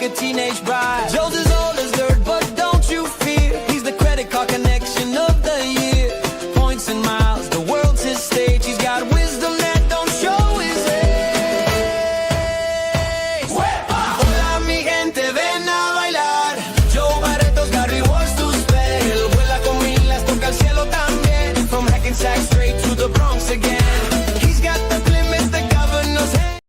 like a teenage bride. Joe's as old as dirt, but don't you fear. He's the credit card connection of the year. Points and miles, the world's his stage. He's got wisdom that don't show his age. Hola mi gente, ven a bailar. Joe Barreto's got rewards to spend. Vuela con milas, toca el cielo también. From Hackensack straight to the Bronx again. He's got the Plymouth, the governor's head.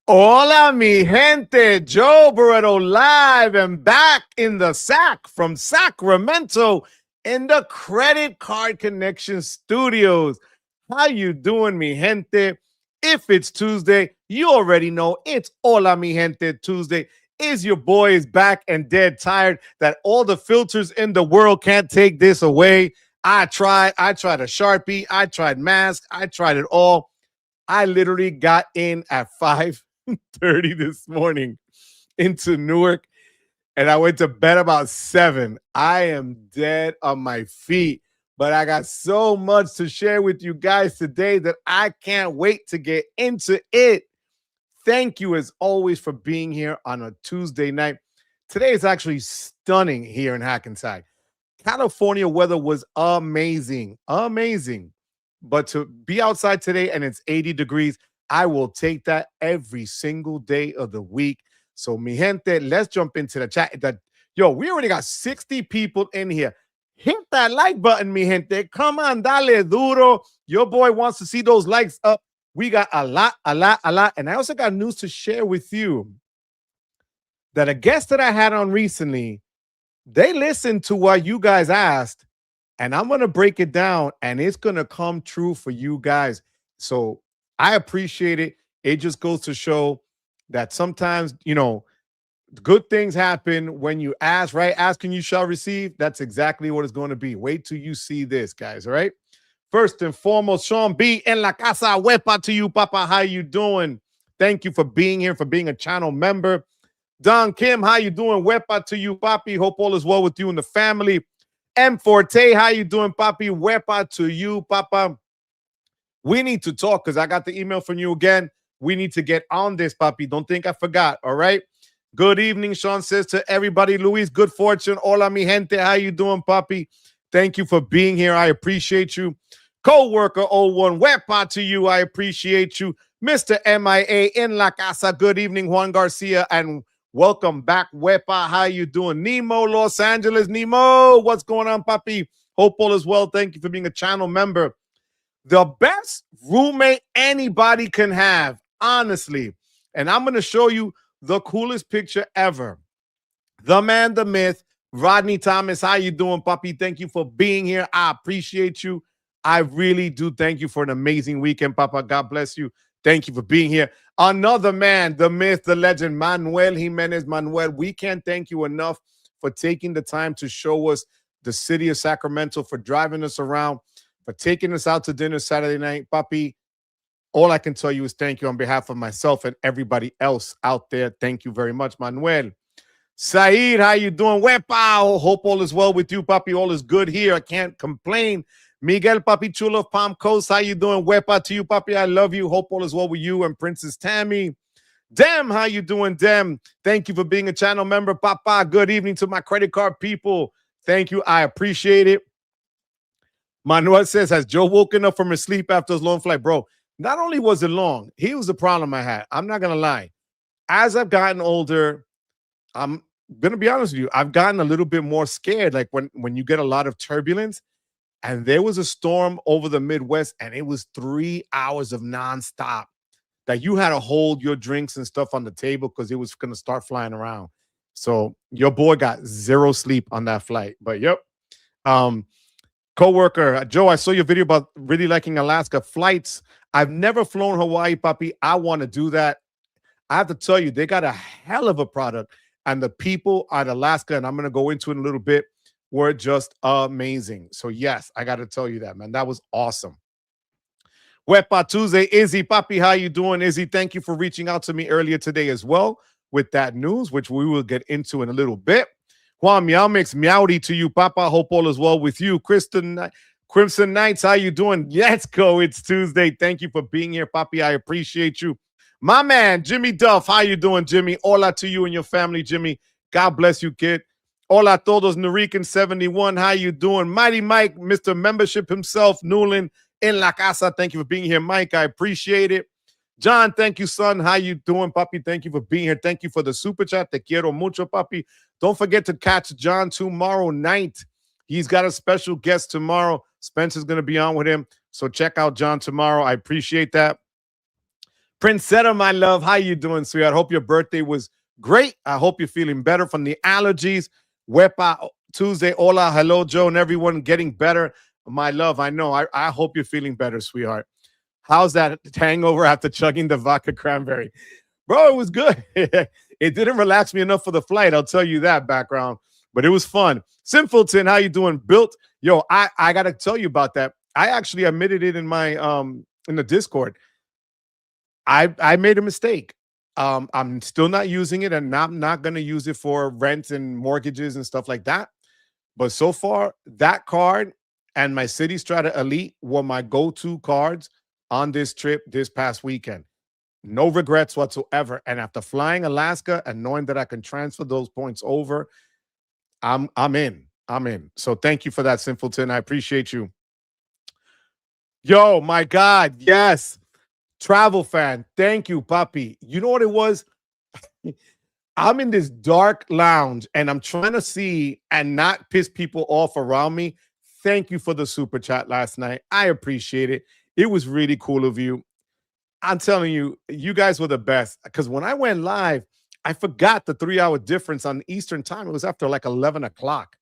Hola, mi gente. Joe Barreto live and back in the sack from Sacramento in the Credit Card Connection Studios. How you doing, mi gente? If it's Tuesday, you already know it's Hola, mi gente Tuesday. Is your boy is back and dead tired that all the filters in the world can't take this away. I tried a Sharpie. I tried mask. I tried it all. I literally got in at 5:30 this morning into Newark, and I went to bed about 7. I am dead on my feet, but I got so much to share with you guys today that I can't wait to get into it. Thank you, as always, for being here on a Tuesday night. Today is actually stunning here in Hackensack. California weather was amazing. But to be outside today and it's 80 degrees, I will take that every single day of the week. So, mi gente, let's jump into the chat. We already got 60 people in here. Hit that like button, mi gente. Come on, dale duro. Your boy wants to see those likes up. We got a lot. And I also got news to share with you that a guest that I had on recently, they listened to what you guys asked, and I'm going to break it down, and it's going to come true for you guys. So I appreciate it. It just goes to show that sometimes, good things happen when you ask, right? Asking you shall receive. That's exactly what it's going to be. Wait till you see this, guys, all right? First and foremost, Sean B. en la casa, huepa to you, Papa. How you doing? Thank you for being here, for being a channel member. Don Kim, how you doing? Huepa to you, Papi. Hope all is well with you and the family. M. Forte, how you doing, Papi? Huepa to you, Papa. We need to talk because I got the email from you again. We need to get on this, Papi. Don't think I forgot, all right? Good evening, Sean says to everybody. Luis, good fortune. Hola, mi gente. How you doing, Papi? Thank you for being here. I appreciate you. Co-worker 01, huepa to you. I appreciate you. Mr. MIA in la casa. Good evening, Juan Garcia, and welcome back, huepa. How you doing? Nemo, Los Angeles. Nemo, what's going on, Papi? Hope all is well. Thank you for being a channel member. The best roommate anybody can have, honestly. And I'm going to show you the coolest picture ever. The man, the myth, Rodney Thomas. How you doing, Papi? Thank you for being here. I appreciate you. I really do thank you for an amazing weekend, Papa. God bless you. Thank you for being here. Another man, the myth, the legend, Manuel Jimenez. Manuel, we can't thank you enough for taking the time to show us the city of Sacramento, for driving us around, for taking us out to dinner Saturday night. Papi, all I can tell you is thank you on behalf of myself and everybody else out there. Thank you very much, Manuel. Saeed, how you doing? Wepa, hope all is well with you, Papi. All is good here. I can't complain. Miguel Papi Chulo of Palm Coast, how you doing? Wepa to you, Papi. I love you. Hope all is well with you and Princess Tammy. Dem, how you doing, Dem? Thank you for being a channel member, Papa. Good evening to my credit card people. Thank you. I appreciate it. Manuel says, has Joe woken up from his sleep after his long flight? Bro, not only was it long, here's the problem I had. I'm not going to lie. As I've gotten older, I'm going to be honest with you, I've gotten a little bit more scared. Like when you get a lot of turbulence, and there was a storm over the Midwest, and it was 3 hours of nonstop that you had to hold your drinks and stuff on the table because it was going to start flying around. So your boy got zero sleep on that flight. But yep. Coworker, Joe, I saw your video about really liking Alaska flights. I've never flown Hawaii, Papi. I want to do that. I have to tell you, they got a hell of a product. And the people at Alaska, and I'm going to go into it in a little bit, were just amazing. So yes, I got to tell you that, man. That was awesome. Wepa Tuesday, Izzy, Papi, how you doing, Izzy? Thank you for reaching out to me earlier today as well with that news, which we will get into in a little bit. Juan Meowmix, meowdy to you, Papa. Hope all is well with you. Kristen, Crimson Knights, how you doing? Let's go. It's Tuesday. Thank you for being here, Papi. I appreciate you. My man, Jimmy Duff. How you doing, Jimmy? Hola to you and your family, Jimmy. God bless you, kid. Hola todos, Narican 71. How you doing? Mighty Mike, Mr. Membership himself, Newland in La Casa. Thank you for being here, Mike. I appreciate it. John, thank you, son. How you doing, papi? Thank you for being here. Thank you for the super chat. Te quiero mucho, papi. Don't forget to catch John tomorrow night. He's got a special guest tomorrow. Spencer's going to be on with him. So check out John tomorrow. I appreciate that. Princetta, my love, how you doing, sweetheart? Hope your birthday was great. I hope you're feeling better from the allergies. Wepa Tuesday, hola, hello, Joe, and everyone getting better. My love, I know. I hope you're feeling better, sweetheart. How's that hangover after chugging the vodka cranberry? Bro, it was good. It didn't relax me enough for the flight. I'll tell you that, background. But it was fun. Simpleton, how you doing? Built. Yo, I got to tell you about that. I actually admitted it in my in the Discord. I made a mistake. I'm still not using it, and I'm not going to use it for rent and mortgages and stuff like that. But so far, that card and my City Strata Elite were my go-to cards on this trip this past weekend. No regrets whatsoever. And after flying Alaska and knowing that I can transfer those points over, I'm in. I'm in. So thank you for that, Simpleton. I appreciate you. Yo, my God, yes. Travel fan. Thank you, Papi. You know what it was? I'm in this dark lounge and I'm trying to see and not piss people off around me. Thank you for the super chat last night. I appreciate it. It was really cool of you. I'm telling you, you guys were the best. Because when I went live, I forgot the 3-hour difference on Eastern time. It was after like 11 o'clock.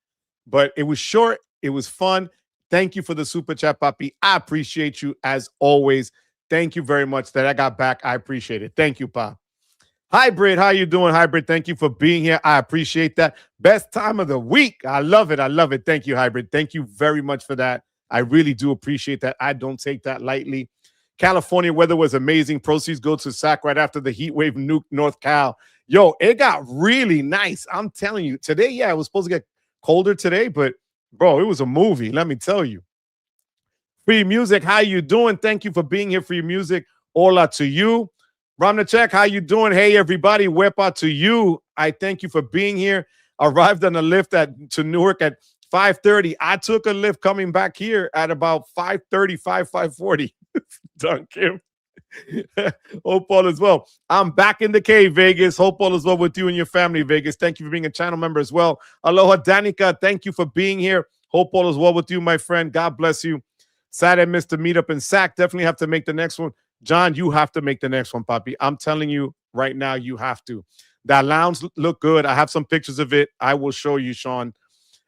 But it was short. It was fun. Thank you for the super chat, Papi. I appreciate you as always. Thank you very much that I got back. I appreciate it. Thank you, Pa. Hybrid, how you doing, Hybrid? Thank you for being here. I appreciate that. Best time of the week. I love it. I love it. Thank you, Hybrid. Thank you very much for that. I really do appreciate that. I don't take that lightly. California weather was amazing. Proceeds go to SAC right after the heat wave nuked North Cal. Yo, it got really nice. I'm telling you. Today, yeah, it was supposed to get colder today, but, bro, it was a movie. Let me tell you. Free Music, how you doing? Thank you for being here. Free Music, hola to you. Ramnachek, how you doing? Hey, everybody, wepa to you. I thank you for being here. Arrived on a lift to Newark at 5:30. I took a lift coming back here at about 5:35, 5:40. Done, Kim. Hope all is well. I'm back in the cave, Vegas. Hope all is well with you and your family, Vegas. Thank you for being a channel member as well. Aloha, Danica. Thank you for being here. Hope all is well with you, my friend. God bless you. Sad I missed the meetup in SAC. Definitely have to make the next one. John, you have to make the next one, Papi. I'm telling you right now, you have to. That lounge look good. I have some pictures of it. I will show you, Sean.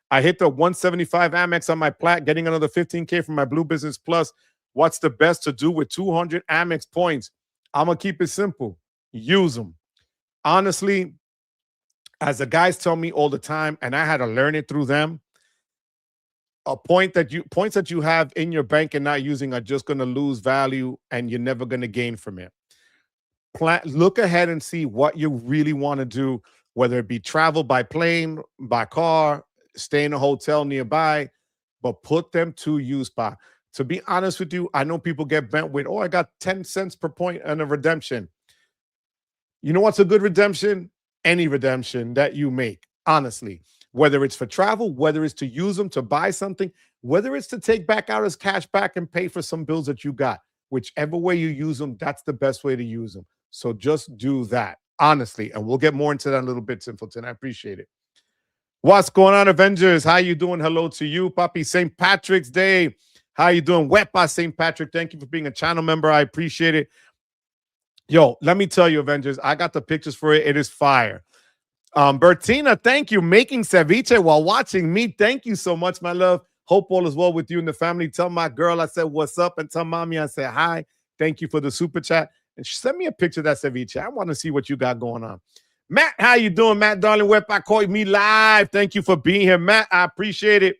I hit the 175 Amex on my plat, getting another 15K from my Blue Business Plus. What's the best to do with 200 Amex points? I'm going to keep it simple. Use them. Honestly, as the guys tell me all the time, and I had to learn it through them, points that you have in your bank and not using are just going to lose value and you're never going to gain from it. Look ahead and see what you really want to do, whether it be travel by plane, by car, stay in a hotel nearby, but put them to use, Pa. To be honest with you, I know people get bent with, I got 10 cents per point and a redemption. You know what's a good redemption? Any redemption that you make, honestly. Whether it's for travel, whether it's to use them to buy something, whether it's to take back out as cash back and pay for some bills that you got. Whichever way you use them, that's the best way to use them. So just do that, honestly. And we'll get more into that in a little bit, Simpleton. I appreciate it. What's going on, Avengers? How you doing? Hello to you, Papi. St. Patrick's Day. How you doing? Wepa St. Patrick. Thank you for being a channel member. I appreciate it. Yo, let me tell you, Avengers, I got the pictures for it. It is fire. Bertina, thank you. Making ceviche while watching me. Thank you so much, my love. Hope all is well with you and the family. Tell my girl I said what's up, and tell mommy I said hi. Thank you for the super chat. And send me a picture of that ceviche. I want to see what you got going on. Matt, how you doing? Matt, darling, Wepa called me live. Thank you for being here, Matt. I appreciate it.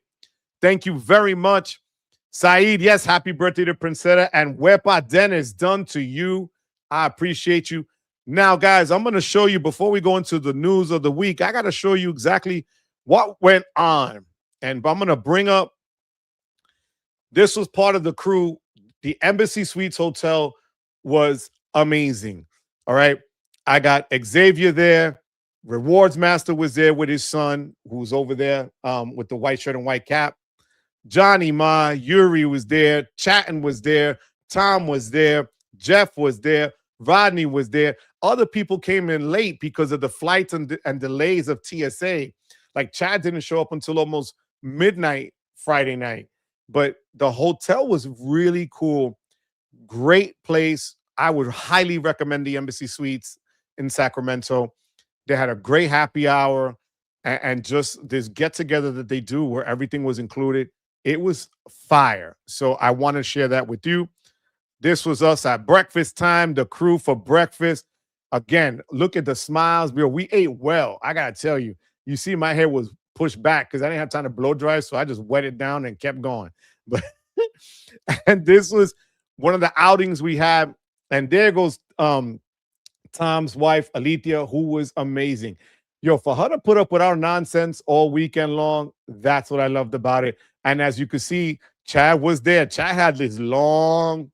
Thank you very much. Saeed, yes, happy birthday to Princetta. And Wepa Dennis, done to you. I appreciate you. Now, guys, I'm going to show you, before we go into the news of the week, I got to show you exactly what went on. And I'm going to bring up, this was part of the crew. The Embassy Suites Hotel was amazing. All right. I got Xavier there. Rewards Master was there with his son, who's over there with the white shirt and white cap. Johnny Ma, Yuri was there. Chatton was there. Tom was there. Jeff was there. Rodney was there. Other people came in late because of the flights and delays of TSA. Like Chad didn't show up until almost midnight Friday night. But the hotel was really cool. Great place. I would highly recommend the Embassy Suites in Sacramento. They had a great happy hour and just this get together that they do where everything was included. It was fire. So I want to share that with you. This was us at breakfast time, the crew for breakfast. Again, look at the smiles. We ate well. I got to tell you, you see my hair was pushed back because I didn't have time to blow dry. So I just wet it down and kept going. But and this was one of the outings we had. And there goes Tom's wife, Alethea, who was amazing. Yo, for her to put up with our nonsense all weekend long, that's what I loved about it. And as you can see, Chad was there. Chad had this long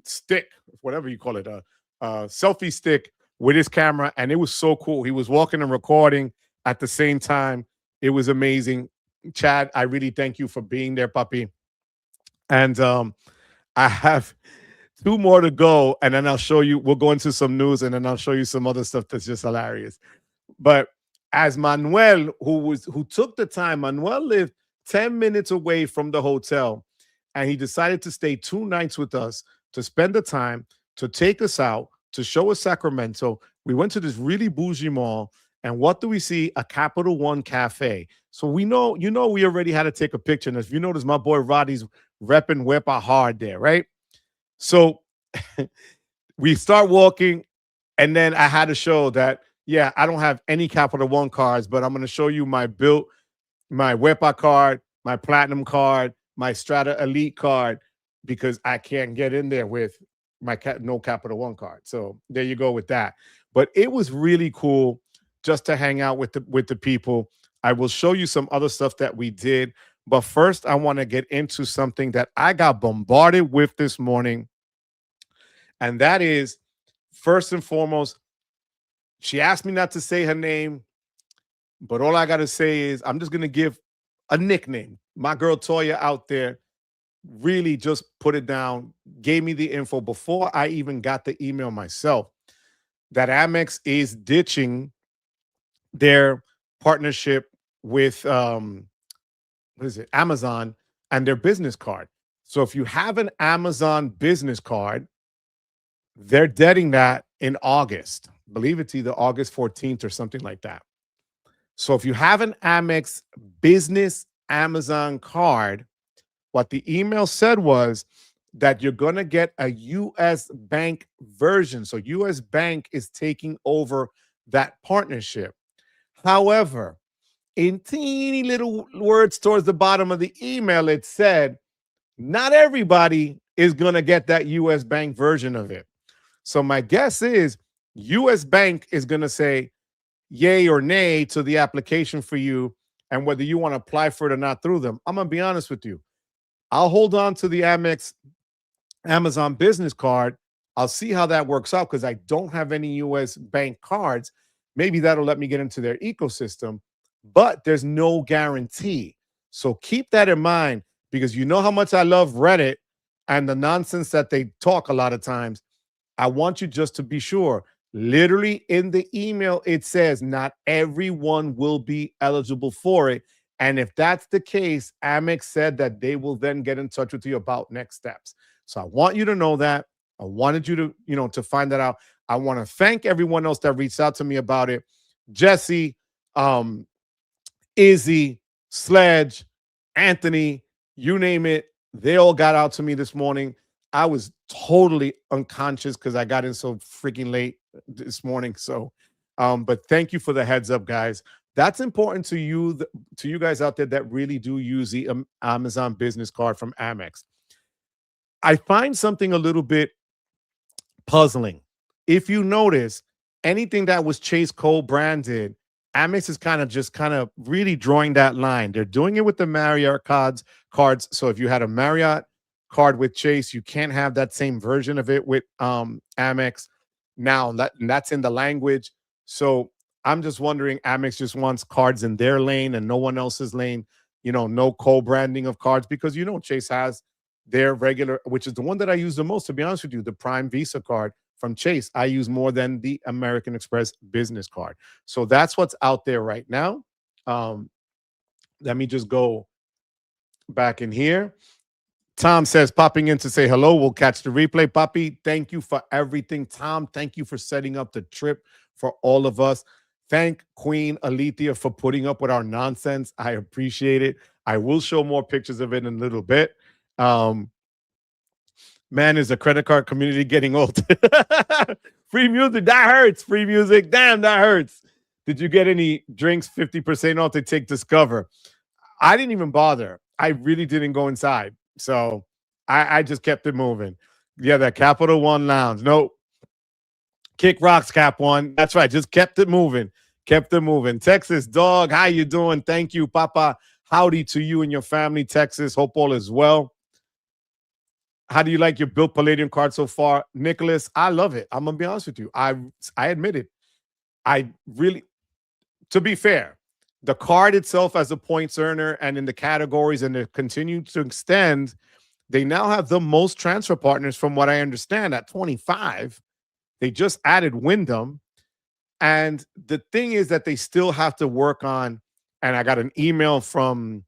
stick, whatever you call it, a selfie stick with his camera, and it was so cool. He was walking and recording at the same time. It was amazing. Chad, I really thank you for being there, puppy. And I have 2 more to go, and then I'll show you. We'll go into some news, and then I'll show you some other stuff that's just hilarious. But as Manuel, who took the time, Manuel lived 10 minutes away from the hotel, and he decided to stay 2 nights with us to spend the time to take us out to show us Sacramento. We went to this really bougie mall, and what do we see? A Capital One cafe. So we know, we already had to take a picture. And if you notice, my boy Roddy's repping Wepa hard there, right? So we start walking, and then I had to show that, yeah, I don't have any Capital One cards, but I'm going to show you my Wepa card, my Platinum card, my Strata Elite card, because I can't get in there with my no Capital One card. So there you go with that. But it was really cool just to hang out with the people. I will show you some other stuff that we did. But first, I want to get into something that I got bombarded with this morning. And that is, first and foremost, she asked me not to say her name, but all I got to say is I'm just going to give a nickname. My girl Toya out there really just put it down, gave me the info before I even got the email myself, that Amex is ditching their partnership with Amazon and their business card. So if you have an Amazon business card, they're deading that in August. I believe it's either August 14th or something like that. So if you have an Amex business Amazon card, what the email said was that you're going to get a US Bank version. So US Bank is taking over that partnership. However, in teeny little words towards the bottom of the email, it said, not everybody is going to get that US Bank version of it. So my guess is US Bank is going to say yay or nay to the application for you, and whether you want to apply for it or not through them. I'm going to be honest with you. I'll hold on to the Amex Amazon business card. I'll see how that works out because I don't have any US Bank cards. Maybe that'll let me get into their ecosystem, but there's no guarantee. So keep that in mind, because you know how much I love Reddit and the nonsense that they talk a lot of times. I want you just to be sure. Literally in the email, it says not everyone will be eligible for it. And if that's the case, Amex said that they will then get in touch with you about next steps. So I want you to know that. I wanted you to, to find that out. I want to thank everyone else that reached out to me about it. Jesse, Izzy, Sledge, Anthony, you name it. They all got out to me this morning. I was totally unconscious because I got in so freaking late this morning. So, but thank you for the heads up, guys. That's important to you guys out there that really do use the Amazon business card from Amex. I find something a little bit puzzling. If you notice, anything that was Chase Cole branded, Amex is kind of really drawing that line. They're doing it with the Marriott cards. So if you had a Marriott card with Chase, you can't have that same version of it with Amex. now. That's in the language. So I'm just wondering, Amex just wants cards in their lane and no one else's lane. No co-branding of cards because Chase has their regular, which is the one that I use the most, to be honest with you, the Prime Visa card from Chase. I use more than the American Express business card. So that's what's out there right now. Let me just go back in here. Tom says, popping in to say hello. We'll catch the replay. Poppy, thank you for everything. Tom, thank you for setting up the trip for all of us. Thank Queen Alethea for putting up with our nonsense. I appreciate it. I will show more pictures of it in a little bit. Man, is the credit card community getting old? Free music, that hurts. Free music, damn, that hurts. Did you get any drinks 50% off to take Discover? I didn't even bother. I really didn't go inside. So I just kept it moving. Yeah, that Capital One Lounge. Nope. Kick Rocks Cap One. That's right. Just kept it moving. Kept it moving. Texas Dog, how you doing? Thank you, Papa. Howdy to you and your family, Texas. Hope all is well. How do you like your Built Palladium card so far? Nicholas, I love it. I'm going to be honest with you. I admit it. I really, to be fair, the card itself as a points earner and in the categories, and they continue to extend, they now have the most transfer partners from what I understand at 25. They just added Wyndham. And the thing is that they still have to work on, and I got an email from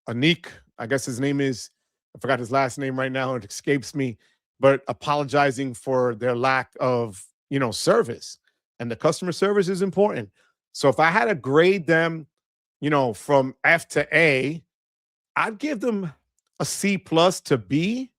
Anik, I guess his name is, I forgot his last name right now, it escapes me, but apologizing for their lack of, service. And the customer service is important. So if I had to grade them, from F to A, I'd give them a C plus to B.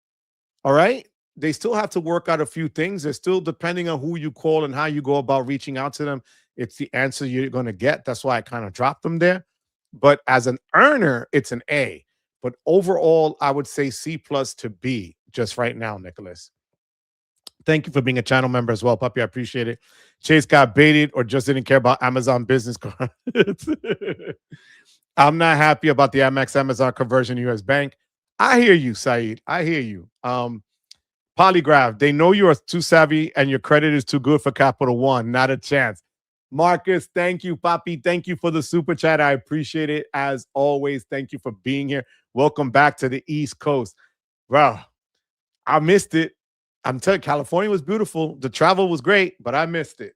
All right. They still have to work out a few things. They're still, depending on who you call and how you go about reaching out to them, it's the answer you're going to get. That's why I kind of dropped them there. But as an earner, it's an A. But overall, I would say C plus to B just right now, Nicholas. Thank you for being a channel member as well, Puppy. I appreciate it. Chase got baited or just didn't care about Amazon business cards. I'm not happy about the Amex Amazon conversion US Bank. I hear you, Saeed. I hear you. Polygraph, they know you are too savvy and your credit is too good for Capital One. Not a chance. Marcus, thank you, Papi. Thank you for the super chat. I appreciate it. As always, thank you for being here. Welcome back to the East Coast. Bro, I missed it. I'm telling you, California was beautiful. The travel was great, but I missed it,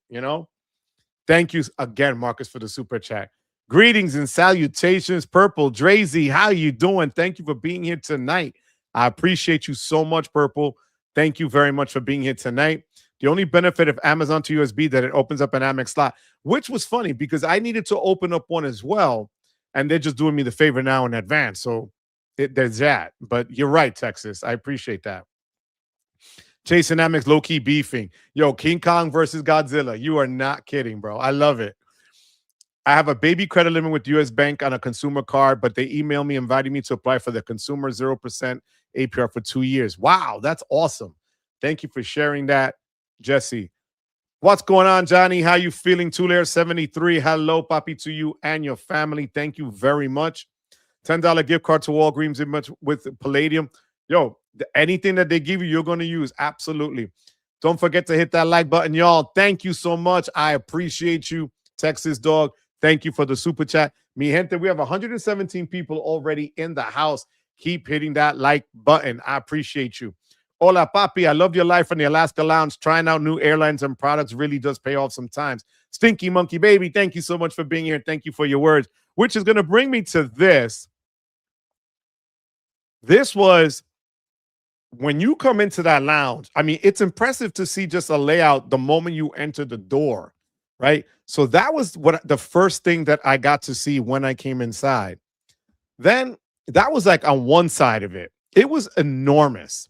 Thank you again, Marcus, for the super chat. Greetings and salutations, Purple. Drazy, how you doing? Thank you for being here tonight. I appreciate you so much, Purple. Thank you very much for being here tonight. The only benefit of Amazon to USB that it opens up an Amex slot, which was funny because I needed to open up one as well, and they're just doing me the favor now in advance. So there's that. But you're right, Texas. I appreciate that. Chase and Amex low-key beefing. Yo, King Kong versus Godzilla. You are not kidding, bro. I love it. I have a baby credit limit with US Bank on a consumer card, but they emailed me inviting me to apply for the consumer 0% APR for 2 years. Wow, that's awesome. Thank you for sharing that, Jesse. What's going on, Johnny? How you feeling? Tulair 73. Hello, Papi, to you and your family. Thank you very much. $10 gift card to Walgreens with Palladium. Yo, anything that they give you, you're going to use. Absolutely. Don't forget to hit that like button, y'all. Thank you so much. I appreciate you, Texas Dog. Thank you for the super chat. Mi gente, we have 117 people already in the house. Keep hitting that like button. I appreciate you. Hola, Papi. I love your life from the Alaska Lounge. Trying out new airlines and products really does pay off sometimes. Stinky Monkey Baby, thank you so much for being here. Thank you for your words, which is going to bring me to this. This was when you come into that lounge. I mean, it's impressive to see just a layout the moment you enter the door, right? So that was what the first thing that I got to see when I came inside. Then that was like on one side of it. It was enormous.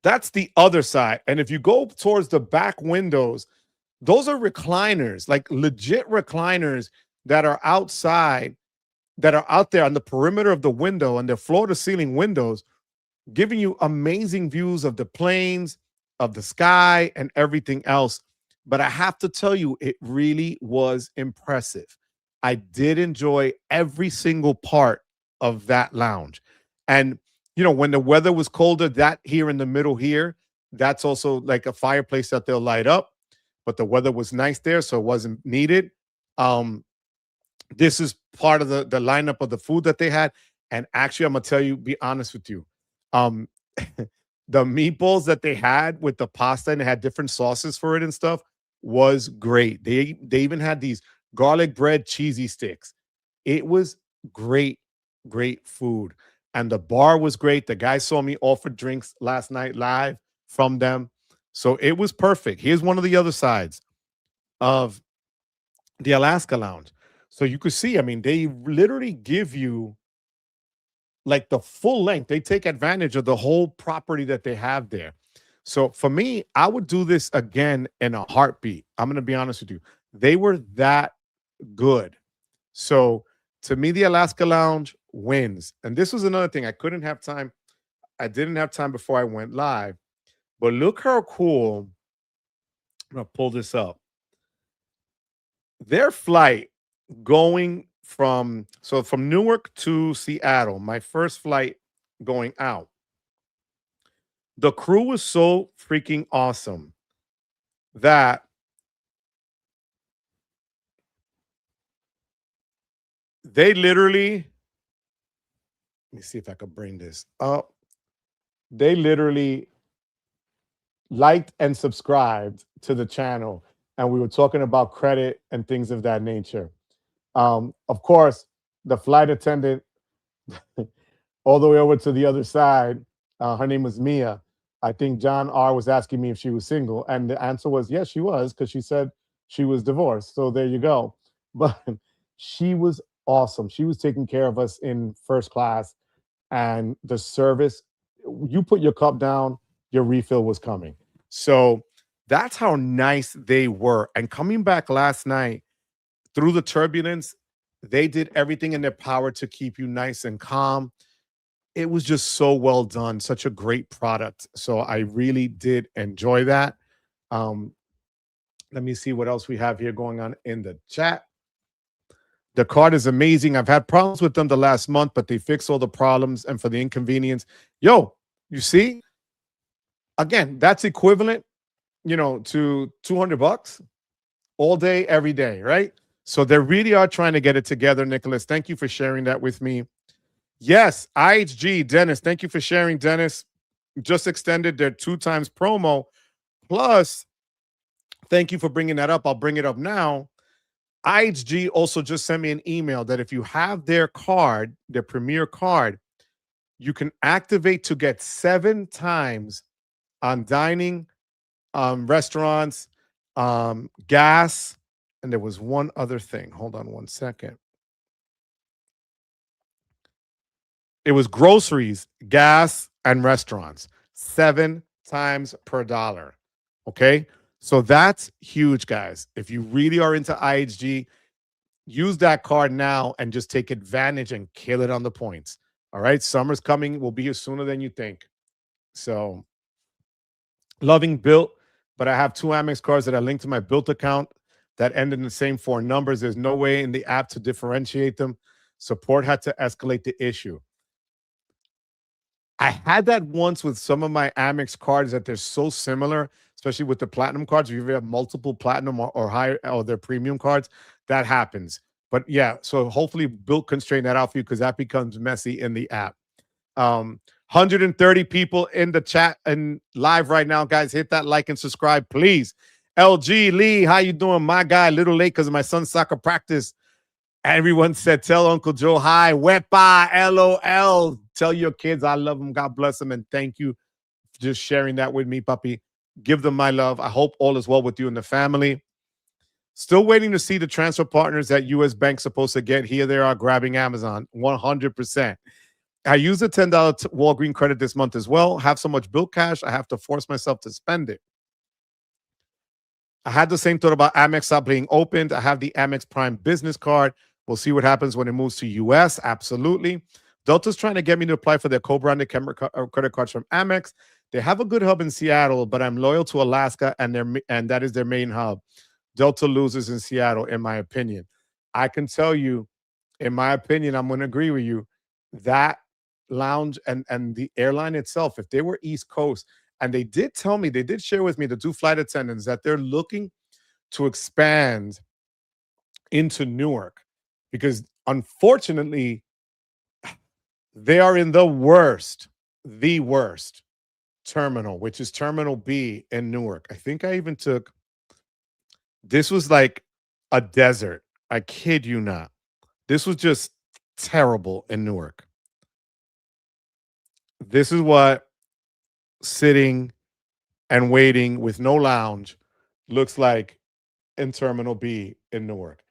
That's the other side. And if you go towards the back windows, those are recliners, like legit recliners that are outside, that are out there on the perimeter of the window, and they're floor to ceiling windows, giving you amazing views of the planes, of the sky, and everything else. But I have to tell you, it really was impressive. I did enjoy every single part of that lounge. And, when the weather was colder, that here in the middle here, That's also like a fireplace that they'll light up, but the weather was nice there, so it wasn't needed. Um, this is part of the lineup of the food that they had. And actually, I'm gonna tell you, be honest with you. Um, the meatballs that they had with the pasta and it had different sauces for it and stuff was great. They even had these garlic bread cheesy sticks. It was great, great food. And the bar was great. The guy saw me offer drinks last night live from them. So it was perfect. Here's one of the other sides of the Alaska Lounge. So you could see, I mean, they literally give you like the full length. They take advantage of the whole property that they have there. So for me, I would do this again in a heartbeat. I'm going to be honest with you. They were that good. So to me, the Alaska Lounge wins. And this was another thing. I couldn't have time. I didn't have time before I went live. But look how cool. I'm going to pull this up. Their flight going from Newark to Seattle, my first flight going out. The crew was so freaking awesome that they literally, let me see if I could bring this up. They literally liked and subscribed to the channel, and we were talking about credit and things of that nature. Of course, the flight attendant all the way over to the other side, her name was Mia. I think John R was asking me if she was single, and the answer was yes, she was, because she said she was divorced. So there you go. But she was awesome. She was taking care of us in first class, and the service. You put your cup down, your refill was coming. So that's how nice they were. And coming back last night through the turbulence, they did everything in their power to keep you nice and calm. It was just so well done, such a great product. So I really did enjoy that. Um, let me see what else we have here going on in the chat. The card is amazing. I've had problems with them the last month, but they fix all the problems and for the inconvenience. Yo, you see? Again, that's equivalent, to $200 all day, every day, right? So they really are trying to get it together, Nicholas. Thank you for sharing that with me. Yes, IHG, Dennis. Thank you for sharing, Dennis. Just extended their 2 times promo. Plus, thank you for bringing that up. I'll bring it up now. IHG also just sent me an email that if you have their card, their premier card, you can activate to get 7 times on dining, restaurants, gas, and there was one other thing. Hold on one second. It was groceries, gas, and restaurants. 7 times per dollar. Okay. So that's huge, guys. If you really are into IHG, use that card now and just take advantage and kill it on the points. All right. Summer's coming. Will be here sooner than you think. So loving Built, but I have 2 Amex cards that are linked to my Built account that end in the same 4 numbers. There's no way in the app to differentiate them. Support had to escalate the issue. I had that once with some of my Amex cards that they're so similar, especially with the platinum cards. If you have multiple platinum or higher or their premium cards, that happens. But yeah, so hopefully Built can straighten that out for you because that becomes messy in the app. 130 people in the chat and live right now, guys. Hit that like and subscribe, please. LG Lee, how you doing? My guy, a little late because of my son's soccer practice. Everyone said, tell Uncle Joe hi. Wepa, LOL. Tell your kids I love them. God bless them. And thank you for just sharing that with me, puppy. Give them my love. I hope all is well with you and the family. Still waiting to see the transfer partners that U.S. Bank's supposed to get. Here they are grabbing Amazon. 100%. I used a $10 Walgreens credit this month as well. Have so much Built cash, I have to force myself to spend it. I had the same thought about Amex stop being opened. I have the Amex Prime business card. We'll see what happens when it moves to U.S. Absolutely. Delta's trying to get me to apply for their co-branded credit cards from Amex. They have a good hub in Seattle, but I'm loyal to Alaska, and that is their main hub. Delta loses in Seattle, in my opinion. I can tell you, in my opinion, I'm going to agree with you, that lounge and the airline itself, if they were East Coast, And they did tell me, they did share with me, the two flight attendants, that they're looking to expand into Newark because unfortunately they are in the worst terminal, which is Terminal B in Newark. I think I even took, this was like a desert. I kid you not. This was just terrible in Newark. This is what sitting and waiting with no lounge looks like in Terminal B in Newark.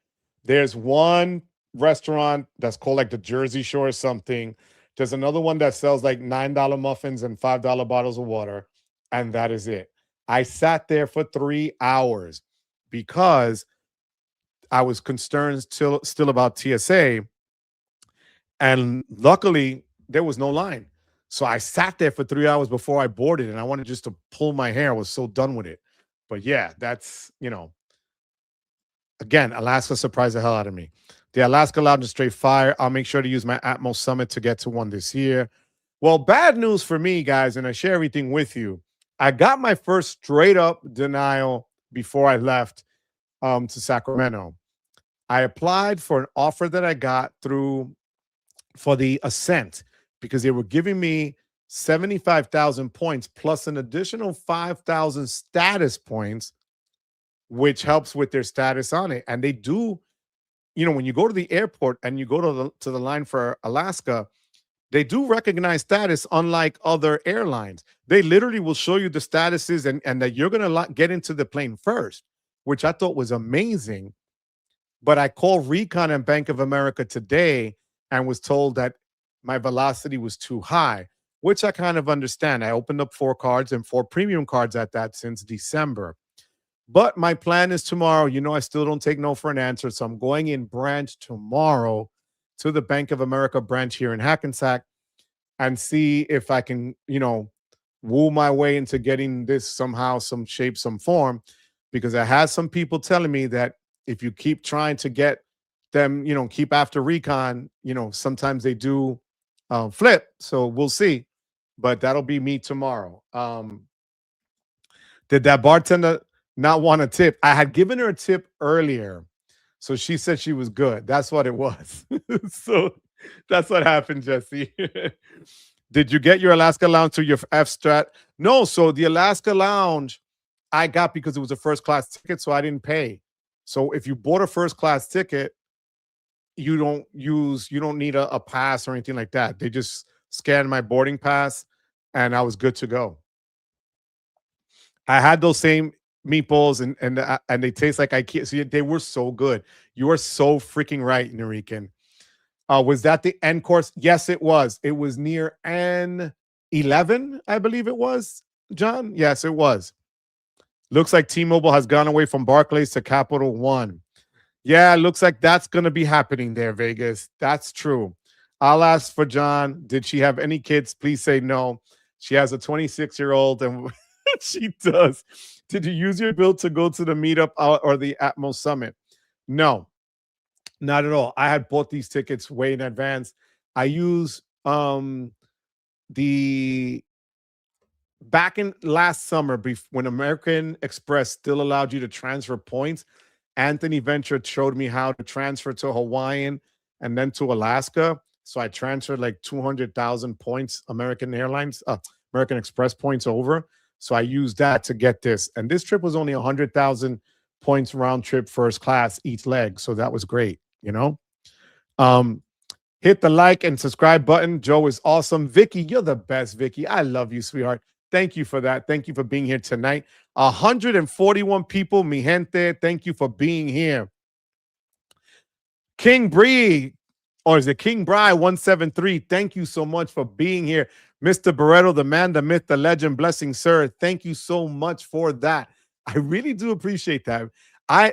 There's one restaurant that's called like the Jersey Shore or something. There's another one that sells like $9 muffins and $5 bottles of water, and that is it. I sat there for 3 hours because I was concerned still about TSA, and luckily there was no line. So I sat there for 3 hours before I boarded, and I wanted just to pull my hair. I was so done with it. But yeah, that's, again, Alaska surprised the hell out of me. The Alaska Lounge is straight fire. I'll make sure to use my Atmos Summit to get to one this year. Well, bad news for me, guys, and I share everything with you. I got my first straight up denial before I left to Sacramento. I applied for an offer that I got for the Ascent because they were giving me 75,000 points plus an additional 5,000 status points, which helps with their status on it. And they do, when you go to the airport and you go to the line for Alaska, they do recognize status, unlike other airlines. They literally will show you the statuses and that you're going to get into the plane first, which I thought was amazing. But I called Recon and Bank of America today and was told that my velocity was too high, which I kind of understand. I opened up 4 cards and 4 premium cards at that since December. But my plan is tomorrow. I still don't take no for an answer. So I'm going in branch tomorrow to the Bank of America branch here in Hackensack and see if I can, woo my way into getting this somehow, some shape, some form. Because I had some people telling me that if you keep trying to get them, keep after Recon, sometimes they do flip. So we'll see. But that'll be me tomorrow. Did that bartender not want a tip? I had given her a tip earlier. So she said she was good. That's what it was. So that's what happened, Jesse. Did you get your Alaska Lounge through your F-Strat? No. So the Alaska Lounge I got because it was a first class ticket, so I didn't pay. So if you bought a first class ticket, you don't need a pass or anything like that. They just scanned my boarding pass and I was good to go. I had those same meatballs and they taste like IKEA. So they were so good. You are so freaking right, Narikin. Was that the end course? Yes, it was. It was near N11, I believe it was, John. Yes, it was. Looks like T-Mobile has gone away from Barclays to Capital One. Yeah, looks like that's going to be happening there, Vegas. That's true. I'll ask for John. Did she have any kids? Please say no. She has a 26-year-old and she does. Did you use your bill to go to the meetup or the Atmos Summit? No, not at all. I had bought these tickets way in advance. I use the back in last summer when American Express still allowed you to transfer points. Anthony Venture showed me how to transfer to Hawaiian and then to Alaska. So I transferred like 200,000 points, American Express points over. So I used that to get this. And this trip was only 100,000 points round trip first class each leg. So that was great, Hit the like and subscribe button. Joe is awesome. Vicky, you're the best, Vicky. I love you, sweetheart. Thank you for that. Thank you for being here tonight. 141 people, mi gente. Thank you for being here. King Bree, or is it King Bry 173? Thank you so much for being here. Mr. Barreto, the man, the myth, the legend, blessing, sir. Thank you so much for that. I really do appreciate that. I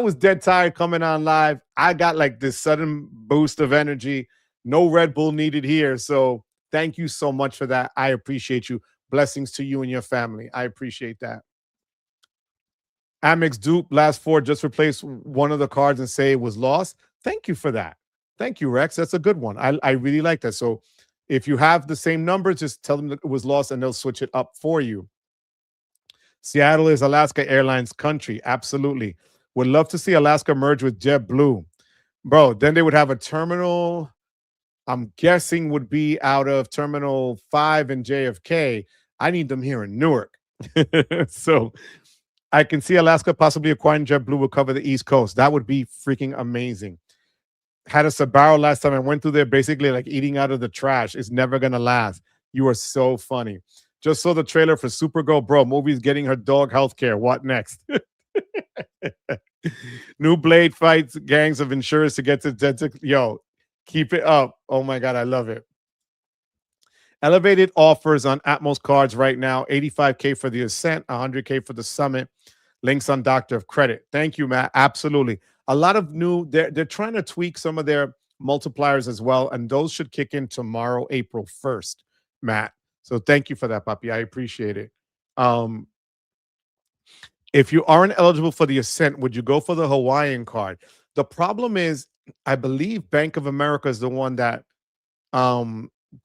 was dead tired coming on live. I got like this sudden boost of energy. No Red Bull needed here. So thank you so much for that. I appreciate you. Blessings to you and your family. I appreciate that. Amex dupe last 4, just replace one of the cards and say it was lost. Thank you for that. Thank you, Rex. That's a good one. I really like that. So If you have the same number, just tell them that it was lost and they'll switch it up for you. Seattle is Alaska Airlines country. Absolutely. Would love to see Alaska merge with JetBlue. Bro, then they would have a terminal, I'm guessing would be out of Terminal 5 in JFK. I need them here in Newark. So I can see Alaska possibly acquiring JetBlue will cover the East Coast. That would be freaking amazing. Had a Sbarro last time. I went through there basically like eating out of the trash. It's never going to last. You are so funny. Just saw the trailer for Supergirl. Bro, movie's getting her dog health care. What next? New Blade fights gangs of insurers to get to dental. Yo, keep it up. Oh my God, I love it. Elevated offers on Atmos cards right now. $85K for the Ascent, $100K for the Summit. Links on Doctor of Credit. Thank you, Matt. Absolutely. A lot of new, they're trying to tweak some of their multipliers as well, and those should kick in tomorrow, April 1st, Matt. So thank you for that, Papi. I appreciate it. If you aren't eligible for the Ascent, would you go for the Hawaiian card? The problem is, I believe Bank of America is the one that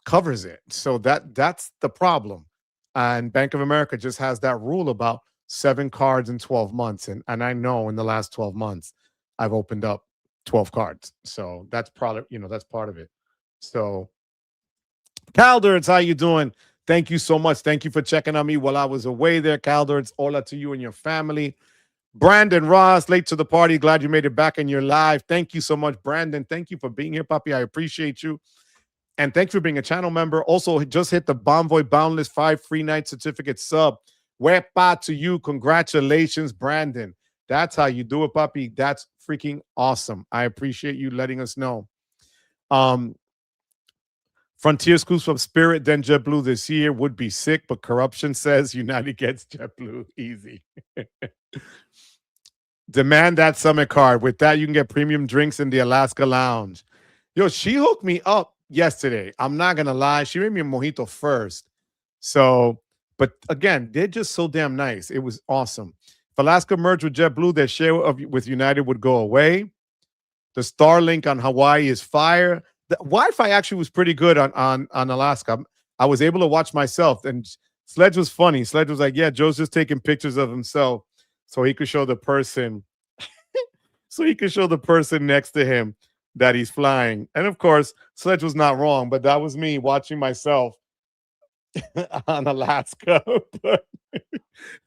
covers it. So that's the problem. And Bank of America just has that rule about 7 cards in 12 months. And I know in the last 12 months, I've opened up 12 cards. So that's probably, that's part of it. So Calderts, how you doing? Thank you so much. Thank you for checking on me while I was away there, Calderts. Hola to you and your family. Brandon Ross, late to the party. Glad you made it back in your live. Thank you so much, Brandon. Thank you for being here, Papi. I appreciate you. And thanks for being a channel member. Also, just hit the Bomboy Boundless 5 free night certificate sub. Wepa to you. Congratulations, Brandon. That's how you do it, Papi. That's freaking awesome. I appreciate you letting us know. Frontier scoops from Spirit, then JetBlue this year would be sick, but corruption says United gets JetBlue easy. Demand that Summit card. With that, you can get premium drinks in the Alaska Lounge. Yo, she hooked me up yesterday. I'm not going to lie. She made me a mojito first. So, but again, they're just so damn nice. It was awesome. If Alaska merged with JetBlue, their share with United would go away. The Starlink on Hawaii is fire. The Wi-Fi actually was pretty good on Alaska. I was able to watch myself, and Sledge was funny. Sledge was like, yeah, Joe's just taking pictures of himself so he could show the person next to him that he's flying. And of course, Sledge was not wrong, but that was me watching myself on Alaska. But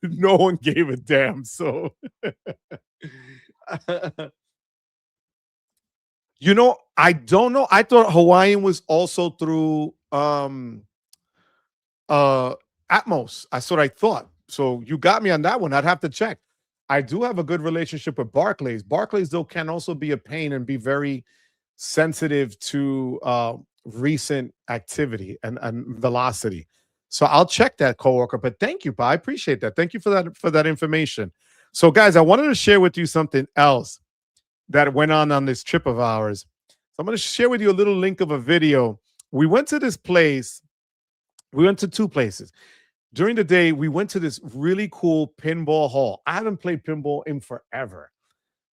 no one gave a damn. So I don't know. I thought Hawaiian was also through Atmos. That's what I thought. So you got me on that one. I'd have to check. I do have a good relationship with Barclays. Barclays, though, can also be a pain and be very sensitive to recent activity and velocity. So I'll check that, coworker. But thank you, Pa. I appreciate that. Thank you for that information. So, guys, I wanted to share with you something else that went on this trip of ours. So I'm going to share with you a little link of a video. We went to this place. We went to 2 places. During the day, we went to this really cool pinball hall. I haven't played pinball in forever,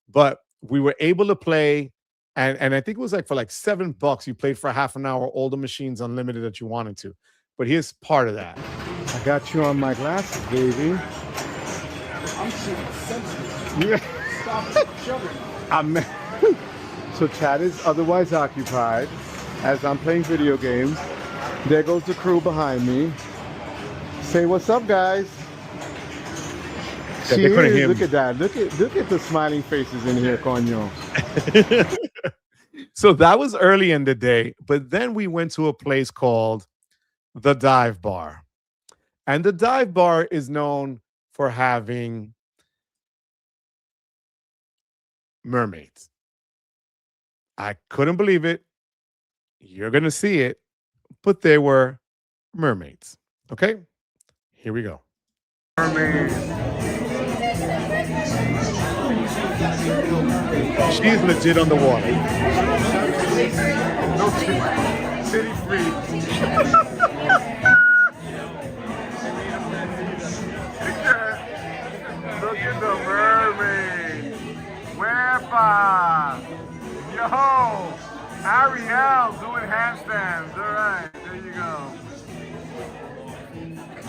but we were able to play, and I think it was for $7. You played for half an hour, all the machines unlimited that you wanted to. But here's part of that. I got you on my glasses, baby. I'm super sensitive. Yeah. Stop shoving. So Chad is otherwise occupied as I'm playing video games. There goes the crew behind me. Say what's up, guys. Yeah, they couldn't hear me. Look at that. Look at the smiling faces in here, coño. So that was early in the day, but then we went to a place called the Dive Bar. And the Dive Bar is known for having mermaids. I couldn't believe it. You're going to see it, but they were mermaids. Okay? Here we go. Mermaid. She's legit on the water. No city free. Look at the mermaid. Wepa. Yo, Ariel doing handstands. All right, there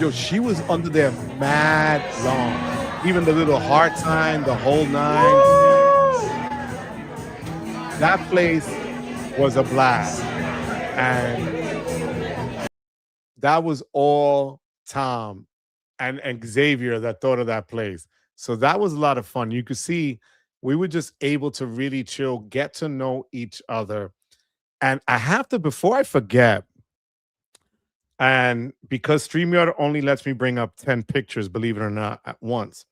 Yo, she was under there mad long. Even the little heart sign, the whole nine. That place was a blast. And that was all Tom and Xavier that thought of that place. So that was a lot of fun. You could see we were just able to really chill, get to know each other. And I have to, before I forget, and because StreamYard only lets me bring up 10 pictures, believe it or not, at once.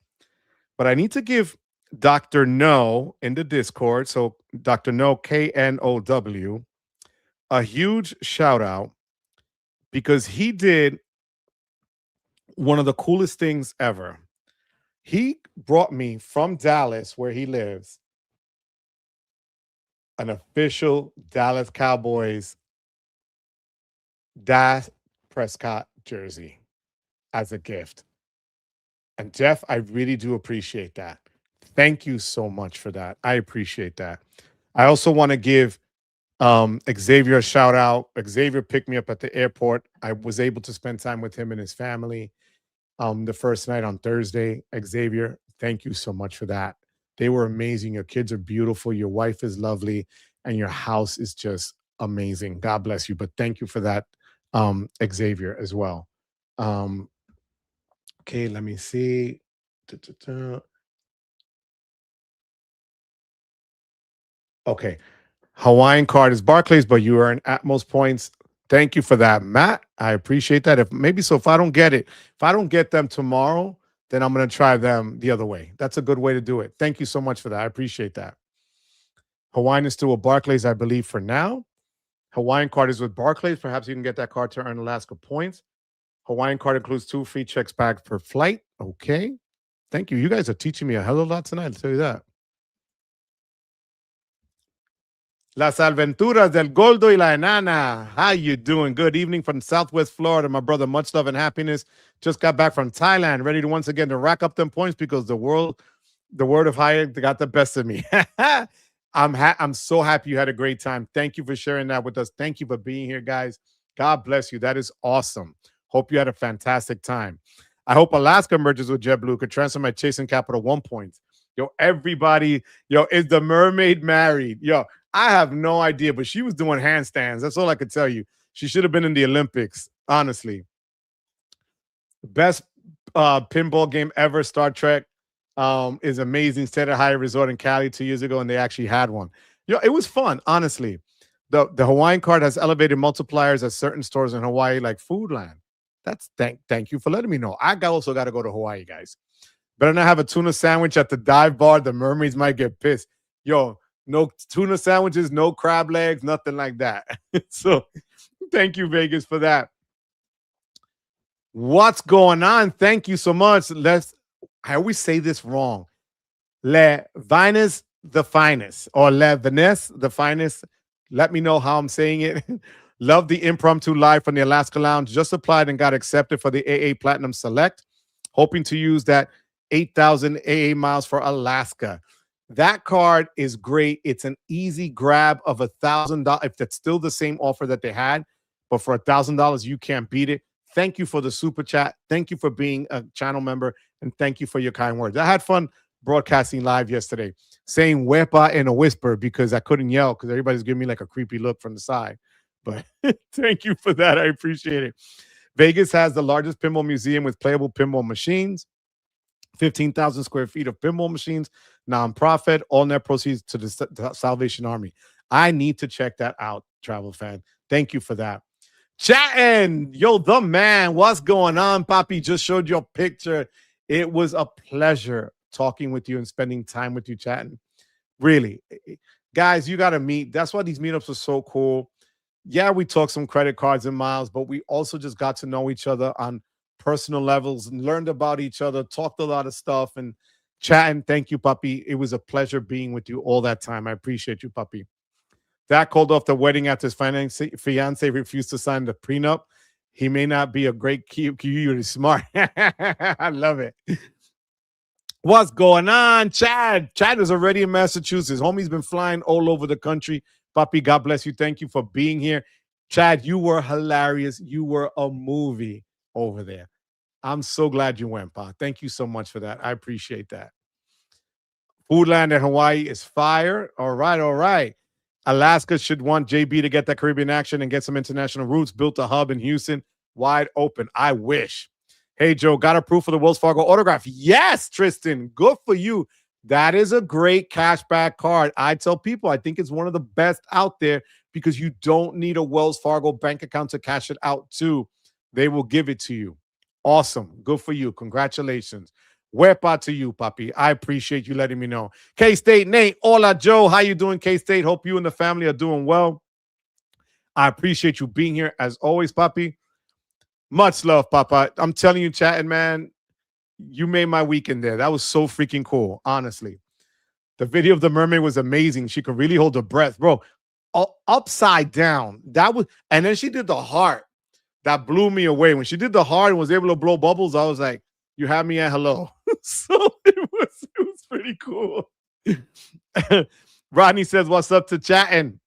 But I need to give Dr. No in the Discord, so Dr. No, KNOW, a huge shout out because he did one of the coolest things ever. He brought me from Dallas, where he lives, an official Dallas Cowboys Dak Prescott jersey as a gift. And Jeff, I really do appreciate that. Thank you so much for that. I appreciate that. I also want to give Xavier a shout out. Xavier picked me up at the airport. I was able to spend time with him and his family the first night on Thursday. Xavier, thank you so much for that. They were amazing. Your kids are beautiful. Your wife is lovely. And your house is just amazing. God bless you. But thank you for that, Xavier, as well. Okay, let me see. Okay. Hawaiian card is Barclays, but you earn Atmos points. Thank you for that, Matt. I appreciate that. If I don't get it, if I don't get them tomorrow, then I'm going to try them the other way. That's a good way to do it. Thank you so much for that. I appreciate that. Hawaiian is still with Barclays, I believe, for now. Hawaiian card is with Barclays. Perhaps you can get that card to earn Alaska points. Hawaiian card includes 2 free checks back per flight. Okay. Thank you. You guys are teaching me a hell of a lot tonight, I'll tell you that. Las Aventuras del Gordo y la Enana. How you doing? Good evening from Southwest Florida. My brother, much love and happiness. Just got back from Thailand, ready to once again to rack up them points because the word of higher got the best of me. I'm so happy you had a great time. Thank you for sharing that with us. Thank you for being here, guys. God bless you. That is awesome. Hope you had a fantastic time. I hope Alaska merges with JetBlue. Could transfer my Chasing Capital 1 points. Yo, everybody, is the mermaid married? Yo, I have no idea, but she was doing handstands. That's all I could tell you. She should have been in the Olympics, honestly. Best pinball game ever, Star Trek, is amazing. Stayed at Hyatt Resort in Cali 2 years ago, and they actually had one. It was fun, honestly. The Hawaiian card has elevated multipliers at certain stores in Hawaii, like Foodland. That's thank you for letting me know. I also got to go to Hawaii, guys. Better not have a tuna sandwich at the dive bar. The mermaids might get pissed. Yo, no tuna sandwiches, no crab legs, nothing like that. So thank you, Vegas, for that. What's going on? Thank you so much. I always say this wrong. Le Vines the finest, or Le Vines the finest. Let me know how I'm saying it. Love the impromptu live from the Alaska Lounge. Just applied and got accepted for the AA Platinum Select. Hoping to use that 8,000 AA miles for Alaska. That card is great. It's an easy grab of $1,000. If that's still the same offer that they had, but for $1,000, you can't beat it. Thank you for the super chat. Thank you for being a channel member. And thank you for your kind words. I had fun broadcasting live yesterday, saying "wepa" in a whisper because I couldn't yell because everybody's giving me like a creepy look from the side. But thank you for that. I appreciate it. Vegas has the largest pinball museum with playable pinball machines. 15,000 square feet of pinball machines, nonprofit, all net proceeds to the Salvation Army. I need to check that out, travel fan. Thank you for that. Chatting, yo, the man, what's going on, Papi? Just showed your picture. It was a pleasure talking with you and spending time with you, chatting. Really, guys, you got to meet. That's why these meetups are so cool. Yeah, we talked some credit cards and miles, but we also just got to know each other on personal levels and learned about each other, talked a lot of stuff and chatting. Thank you, Papi. It was a pleasure being with you all that time. I appreciate you, Papi. Dak called off the wedding after his fiance refused to sign the prenup. He may not be a great community smart. I love it. What's going on, Chad? Chad is already in Massachusetts. Homie's been flying all over the country. Papi, God bless you. Thank you for being here. Chad, you were hilarious. You were a movie over there. I'm so glad you went, Pa. Thank you so much for that. I appreciate that. Foodland in Hawaii is fire. All right, all right. Alaska should want JB to get that Caribbean action and get some international routes. Built a hub in Houston, wide open. I wish. Hey, Joe, got a proof for the Wells Fargo autograph? Yes, Tristan. Good for you. That is a great cashback card. I tell people I think it's one of the best out there because you don't need a Wells Fargo bank account to cash it out to. They will give it to you. Awesome. Good for you. Congratulations. Wepa to you, papi. I appreciate you letting me know. K-State Nate. Hola, Joe. How you doing, K-State? Hope you and the family are doing well. I appreciate you being here as always, papi. Much love, Papa. I'm telling you, chatting, man, you made my weekend there. That was so freaking cool, honestly. The video of the mermaid was amazing. She could really hold her breath, bro. Upside down. That was, and then she did the heart. That blew me away. When she did the heart and was able to blow bubbles, I was like, you have me at hello. So it was pretty cool. Rodney says, what's up to chatting?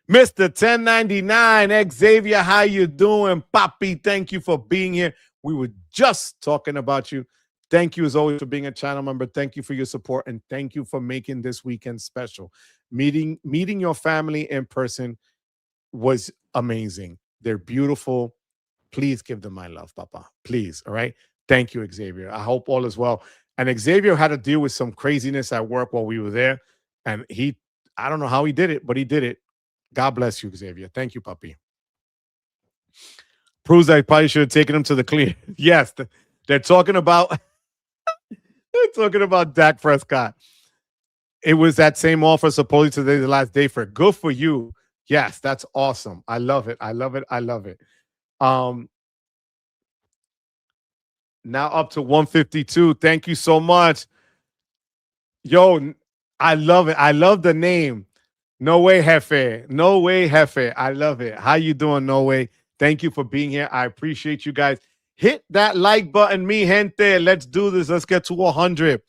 Mr. 1099, Xavier, how you doing? Papi, thank you for being here. We were just talking about you. Thank you as always for being a channel member. Thank you for your support, and thank you for making this weekend special. Meeting your family in person was amazing. They're beautiful. Please give them my love, Papa. Please, all right? Thank you, Xavier. I hope all is well. And Xavier had to deal with some craziness at work while we were there, and I don't know how he did it, but he did it. God bless you, Xavier. Thank you, puppy. Proves I probably should have taken him to the clear. Yes, they're talking about Dak Prescott. It was that same offer supposedly today, the last day for it. Good for you. Yes, that's awesome. I love it. I love it. I love it. Now up to 152. Thank you so much. Yo, I love it. I love the name. No way, Jefe. No way, Jefe. I love it. How you doing, No Way? Thank you for being here. I appreciate you guys. Hit that like button, mi gente. Let's do this. Let's get to 100.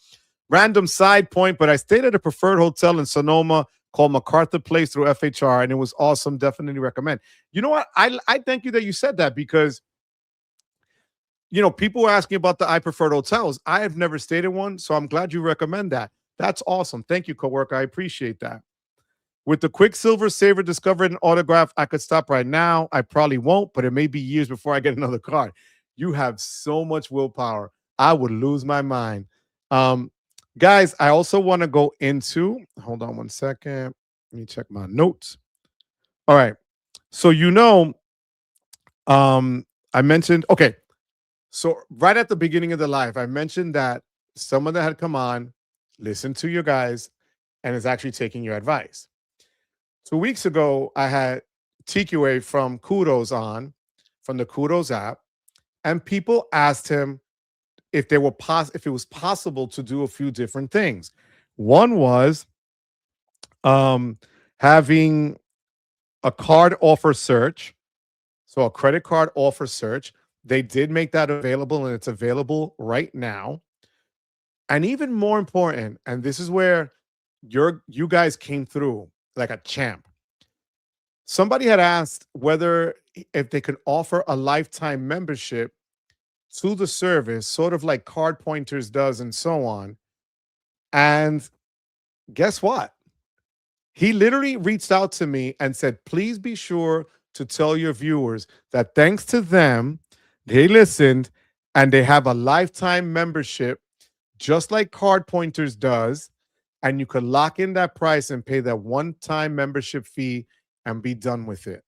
Random side point, but I stayed at a preferred hotel in Sonoma called MacArthur Place through FHR, and it was awesome. Definitely recommend. You know what? I thank you that you said that because, people were asking about the I preferred hotels. I have never stayed in one, so I'm glad you recommend that. That's awesome. Thank you, coworker. I appreciate that. With the Quicksilver Saver discovered an autograph, I could stop right now. I probably won't, but it may be years before I get another card. You have so much willpower. I would lose my mind. Guys, I also want to go into, hold on one second. Let me check my notes. All right. So, I mentioned, okay. So right at the beginning of the live, I mentioned that someone that had come on, listened to you guys, and is actually taking your advice. 2 weeks ago, I had TQA from Kudos on, from the Kudos app, and people asked him if it was possible to do a few different things. One was having a card offer search, so a credit card offer search. They did make that available, and it's available right now. And even more important, and this is where you guys came through like a champ. Somebody had asked if they could offer a lifetime membership to the service, sort of like Card Pointers does and so on. And guess what? He literally reached out to me and said, please be sure to tell your viewers that thanks to them, they listened and they have a lifetime membership just like Card Pointers does. And you could lock in that price and pay that one-time membership fee and be done with it.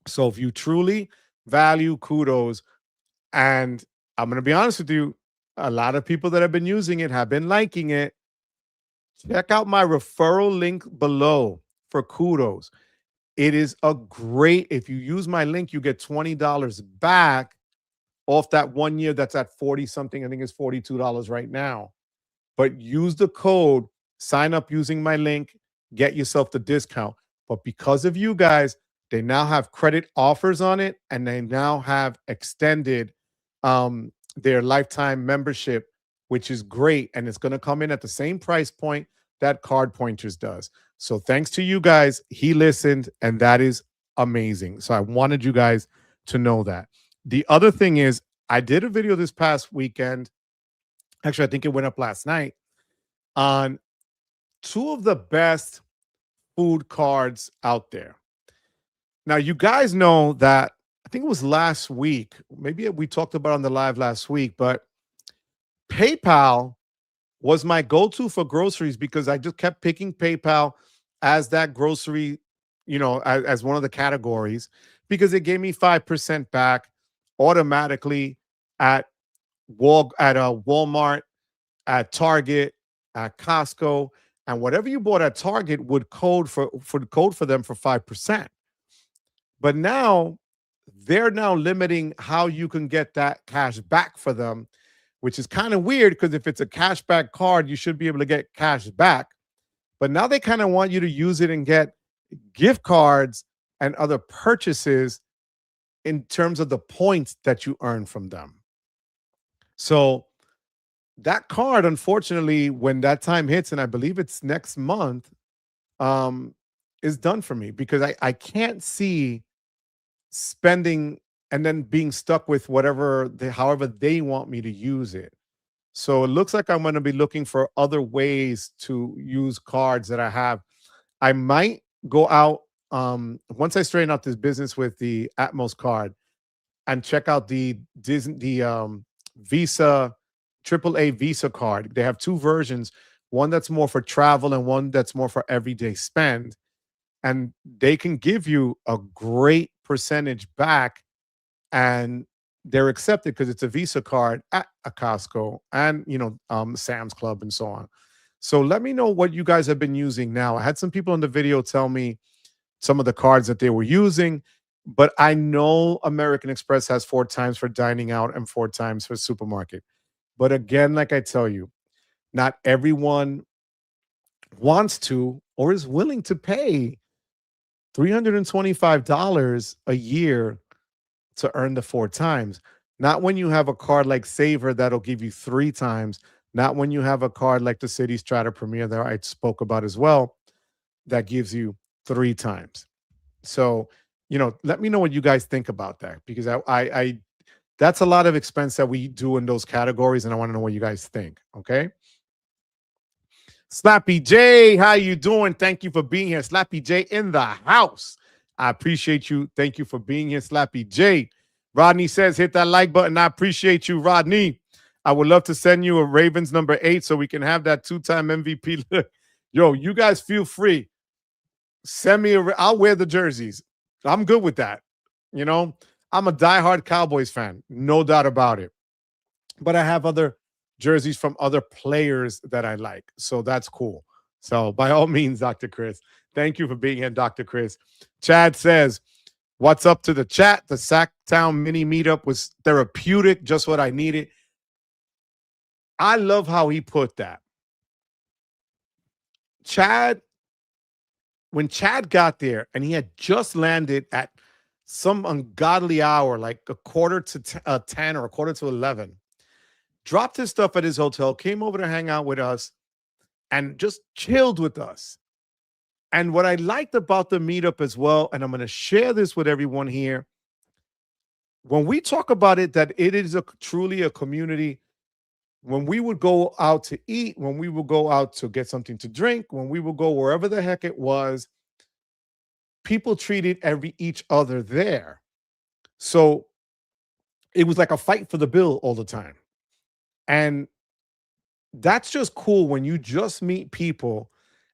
So if you truly value Kudos, and I'm going to be honest with you, a lot of people that have been using it have been liking it. Check out my referral link below for Kudos. It is if you use my link, you get $20 back off that 1 year that's at 40 something. I think it's $42 right now. But use the code, sign up using my link, get yourself the discount. But because of you guys, they now have credit offers on it, and they now have extended their lifetime membership, which is great. And it's going to come in at the same price point that Card Pointers does. So thanks to you guys, he listened, and that is amazing. So I wanted you guys to know that. The other thing is, I did a video this past weekend. Actually, I think it went up last night on two of the best food cards out there. Now, you guys know that I think it was last week. Maybe we talked about it on the live last week, but PayPal was my go-to for groceries because I just kept picking PayPal as that grocery, as one of the categories because it gave me 5% back automatically at Walmart, at Target, at Costco, and whatever you bought at Target would code for them for 5%. But now they're now limiting how you can get that cash back for them, which is kind of weird because if it's a cashback card, you should be able to get cash back. But now they kind of want you to use it and get gift cards and other purchases in terms of the points that you earn from them. So that card, unfortunately, when that time hits, and I believe it's next month, is done for me because I can't see spending and then being stuck with however they want me to use it. So it looks like I'm going to be looking for other ways to use cards that I have. I might go out once I straighten out this business with the Atmos card and check out the Visa AAA Visa card. They have two versions, one that's more for travel and one that's more for everyday spend. And they can give you a great percentage back and they're accepted because it's a Visa card at a Costco and, Sam's Club and so on. So let me know what you guys have been using now. I had some people in the video tell me some of the cards that they were using, but I know American Express has 4 times for dining out and 4 times for supermarket. But again, like I tell you, not everyone wants to or is willing to pay $325 a year to earn the 4 times. Not when you have a card like Savor that'll give you 3 times. Not when you have a card like the Citi Strata Premier that I spoke about as well that gives you 3 times. So, let me know what you guys think about that because I that's a lot of expense that we do in those categories, and I want to know what you guys think. Okay. Slappy J, how you doing? Thank you for being here. Slappy J in the house. I appreciate you. Thank you for being here, Slappy J. Rodney says, hit that like button. I appreciate you, Rodney. I would love to send you a Ravens number 8 so we can have that 2-time MVP. Yo, you guys feel free. Send me I'll wear the jerseys. I'm good with that. I'm a diehard Cowboys fan, no doubt about it. But I have other jerseys from other players that I like. So that's cool. So by all means, Dr. Chris, thank you for being here, Dr. Chris. Chad says, what's up to the chat? The Sacktown mini meetup was therapeutic, just what I needed. I love how he put that. When Chad got there and he had just landed at some ungodly hour, like a quarter to 10 or a quarter to 11, dropped his stuff at his hotel, came over to hang out with us, and just chilled with us. And what I liked about the meetup as well, and I'm going to share this with everyone here, when we talk about it, that it is truly a community. When we would go out to eat, when we would go out to get something to drink, when we would go wherever the heck it was, people treated each other there. So it was like a fight for the bill all the time. And that's just cool when you just meet people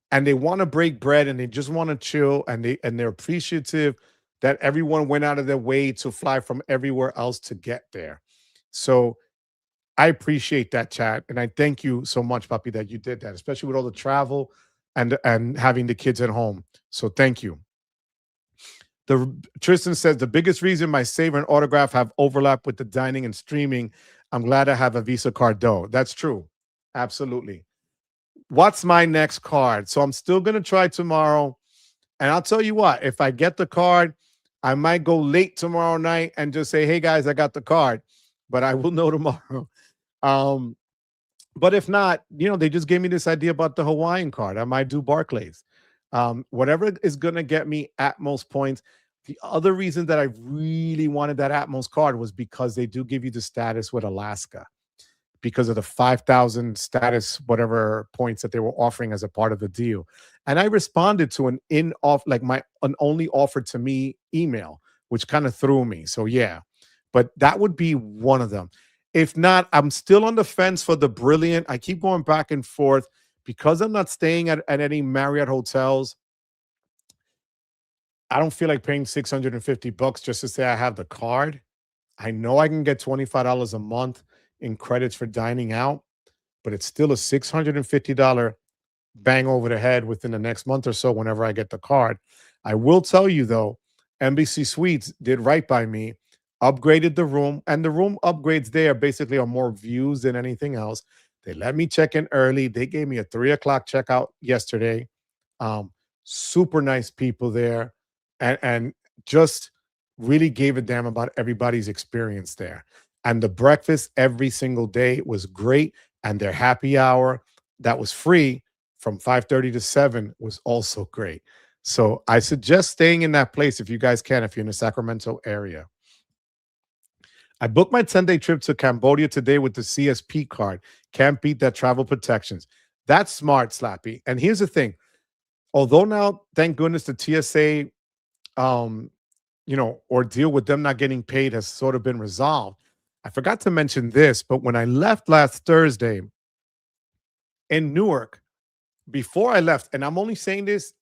and they want to break bread and they just want to chill and they're appreciative that everyone went out of their way to fly from everywhere else to get there. So I appreciate that, chat, and I thank you so much, Papi, that you did that, especially with all the travel and having the kids at home. So thank you. Tristan says the biggest reason my Savor and Autograph have overlap with the dining and streaming, I'm glad I have a Visa card though. That's true. Absolutely. What's my next card? So I'm still going to try tomorrow. And I'll tell you what, if I get the card, I might go late tomorrow night and just say, hey guys, I got the card, but I will know tomorrow. But if not, they just gave me this idea about the Hawaiian card. I might do Barclays. Whatever is going to get me at most points. The other reason that I really wanted that Atmos card was because they do give you the status with Alaska because of the 5,000 status whatever points that they were offering as a part of the deal. And I responded to an in off like my an only offered to me email, which kind of threw me. So yeah, but that would be one of them. If not, I'm still on the fence for the Brilliant. I keep going back and forth because I'm not staying at any Marriott hotels. I don't feel like paying $650 just to say I have the card. I know I can get $25 a month in credits for dining out, but it's still a $650 bang over the head within the next month or so whenever I get the card. I will tell you though, NBC Suites did right by me, upgraded the room, and the room upgrades there basically are more views than anything else. They let me check in early. They gave me a 3 o'clock checkout yesterday. Um, Super nice people there, and just really gave a damn about everybody's experience there. And the breakfast every single day was great, and their happy hour that was free from 5:30 to 7 was also great. So I suggest staying in that place if you guys can, if you're in the Sacramento area. I booked my 10-day trip to Cambodia today with the CSP card. Can't beat that travel protections. That's smart, Slappy. And here's the thing. Although now, thank goodness, the TSA um, ordeal with them not getting paid has sort of been resolved. I forgot to mention this, but when I left last Thursday in Newark, before I left, and I'm only saying this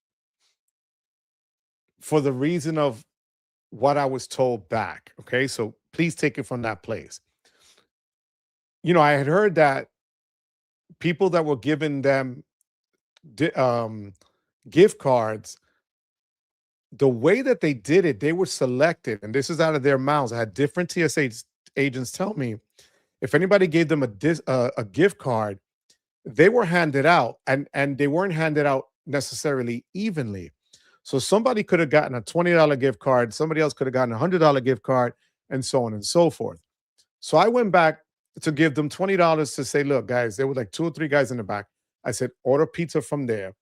for the reason of what I was told back. Okay. So please take it from that place. I had heard that people that were giving them gift cards, the way that they did it, they were selected, and this is out of their mouths. I had different TSA agents tell me if anybody gave them a gift card, they were handed out, and they weren't handed out necessarily evenly. So somebody could have gotten a $20 gift card, somebody else could have gotten a $100 gift card, and so on and so forth. So I went back to give them $20 to say, look, guys, there were like 2 or 3 guys in the back. I said, order pizza from there.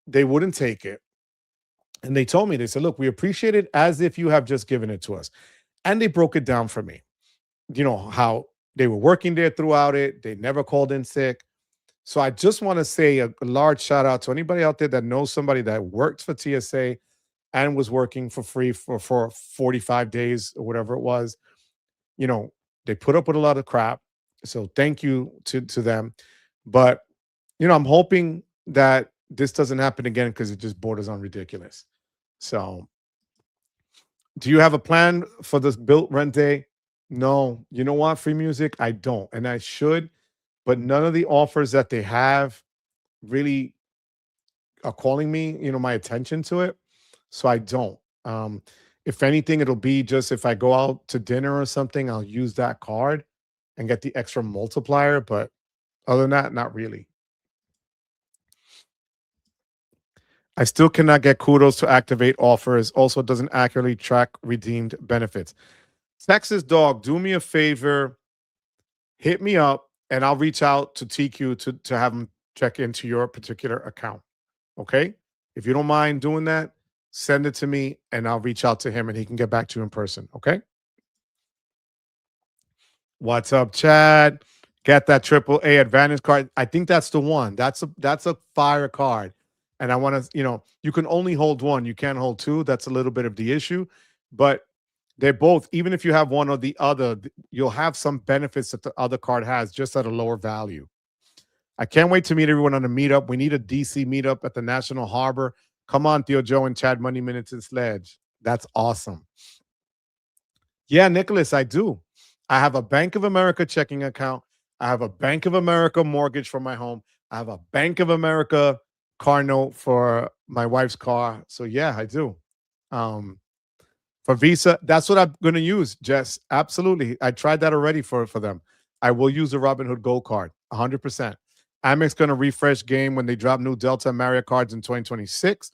They wouldn't take it. And they told me, they said, look, we appreciate it as if you have just given it to us. And they broke it down for me. How they were working there throughout it. They never called in sick. So I just want to say a large shout out to anybody out there that knows somebody that worked for TSA and was working for free for 45 days or whatever it was. They put up with a lot of crap. So thank you to them. But, I'm hoping that this doesn't happen again because it just borders on ridiculous. So do you have a plan for this built rent day? No. You know what? Free music? I don't. And I should. But none of the offers that they have really are calling me, my attention to it. So I don't. If anything, it'll be just if I go out to dinner or something, I'll use that card and get the extra multiplier. But other than that, not really. I still cannot get kudos to activate offers. Also doesn't accurately track redeemed benefits. Texas Dog, do me a favor. Hit me up. And I'll reach out to TQ to have them check into your particular account. Okay? If you don't mind doing that, send it to me and I'll reach out to him and he can get back to you in person. Okay? What's up, Chad? Get that AAA Advantage card. I think that's the one. That's a fire card. And I want to, you can only hold one. You can't hold two. That's a little bit of the issue. But they're both, even if you have one or the other, you'll have some benefits that the other card has just at a lower value. I can't wait to meet everyone on the meetup. We need a DC meetup at the National Harbor. Come on, Theo Joe and Chad Money Minutes and Sledge. That's awesome. Yeah, Nicholas, I do. I have a Bank of America checking account. I have a Bank of America mortgage for my home. I have a Bank of America car note for my wife's car. So yeah, I do. For Visa, that's what I'm going to use, Jess. Absolutely. I tried that already for them. I will use the Robinhood Gold card, 100%. Amex going to refresh game when they drop new Delta and Marriott cards in 2026.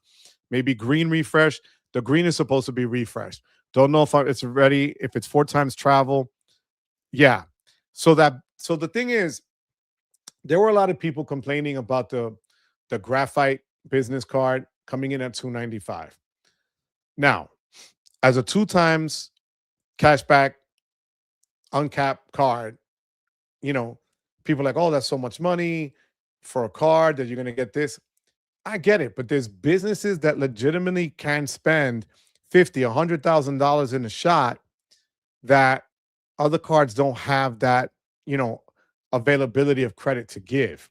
Maybe green refresh. The green is supposed to be refreshed. Don't know if it's ready, if it's 4 times travel. Yeah. So the thing is, there were a lot of people complaining about the graphite business card coming in at $295. Now, as a 2 times cashback uncapped card, you know, people are like, oh, that's so much money for a card that you're going to get this. I get it, but there's businesses that legitimately can spend $50,000, $100,000 in a shot that other cards don't have that, you know, availability of credit to give.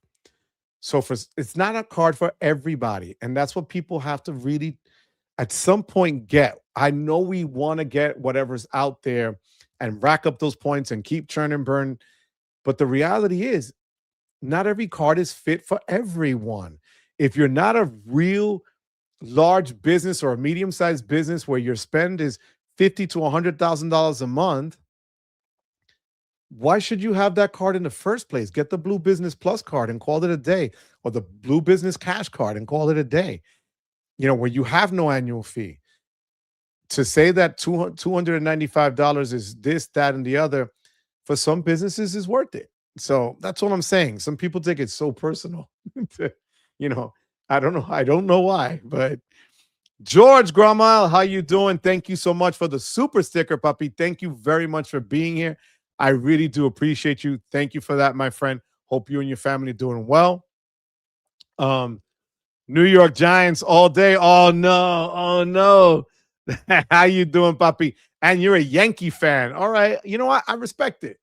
So it's not a card for everybody, and that's what people have to really, at some point, get. I know we want to get whatever's out there and rack up those points and keep churn and burn, but the reality is, not every card is fit for everyone. If you're not a real large business or a medium-sized business where your spend is $50,000 to $100,000 a month, why should you have that card in the first place? Get the Blue Business Plus card and call it a day, or the Blue Business Cash card and call it a day. You know, where you have no annual fee. To say that $295 is this, that, and the other, for some businesses is worth it. So that's what I'm saying. Some people take it so personal. You know, I don't know why, but George Gramal, how you doing? Thank you so much for the super sticker, puppy. Thank you very much for being here. I really do appreciate you. Thank you for that, my friend. Hope you and your family doing well. New York Giants all day. Oh no. How you doing, puppy? And you're a Yankee fan. All right. You know what? I respect it.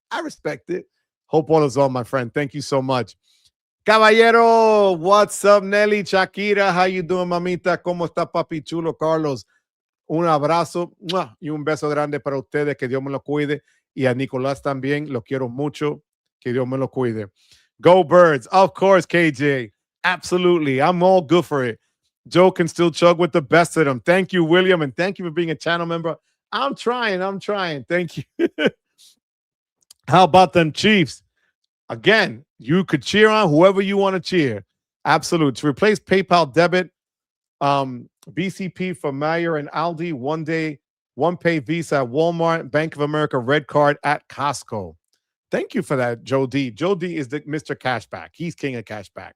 Hope all is well, my friend. Thank you so much. Caballero, what's up, Nelly? Shakira, how you doing, mamita? ¿Cómo está, papi chulo? Carlos, un abrazo y un beso grande para ustedes. Que Dios me lo cuide. Y a Nicolás también. Lo quiero mucho. Que Dios me lo cuide. Go Birds. Of course, KJ. Absolutely. I'm all good for it. Joe can still chug with the best of them. Thank you, William, and thank you for being a channel member. I'm trying. Thank you. How about them Chiefs? Again, you could cheer on whoever you want to cheer. Absolute. To replace PayPal debit, BCP for Meyer and Aldi, one pay Visa at Walmart, Bank of America red card at Costco. Thank you for that, Joe D. Joe D is the Mr. Cashback. He's king of cashback.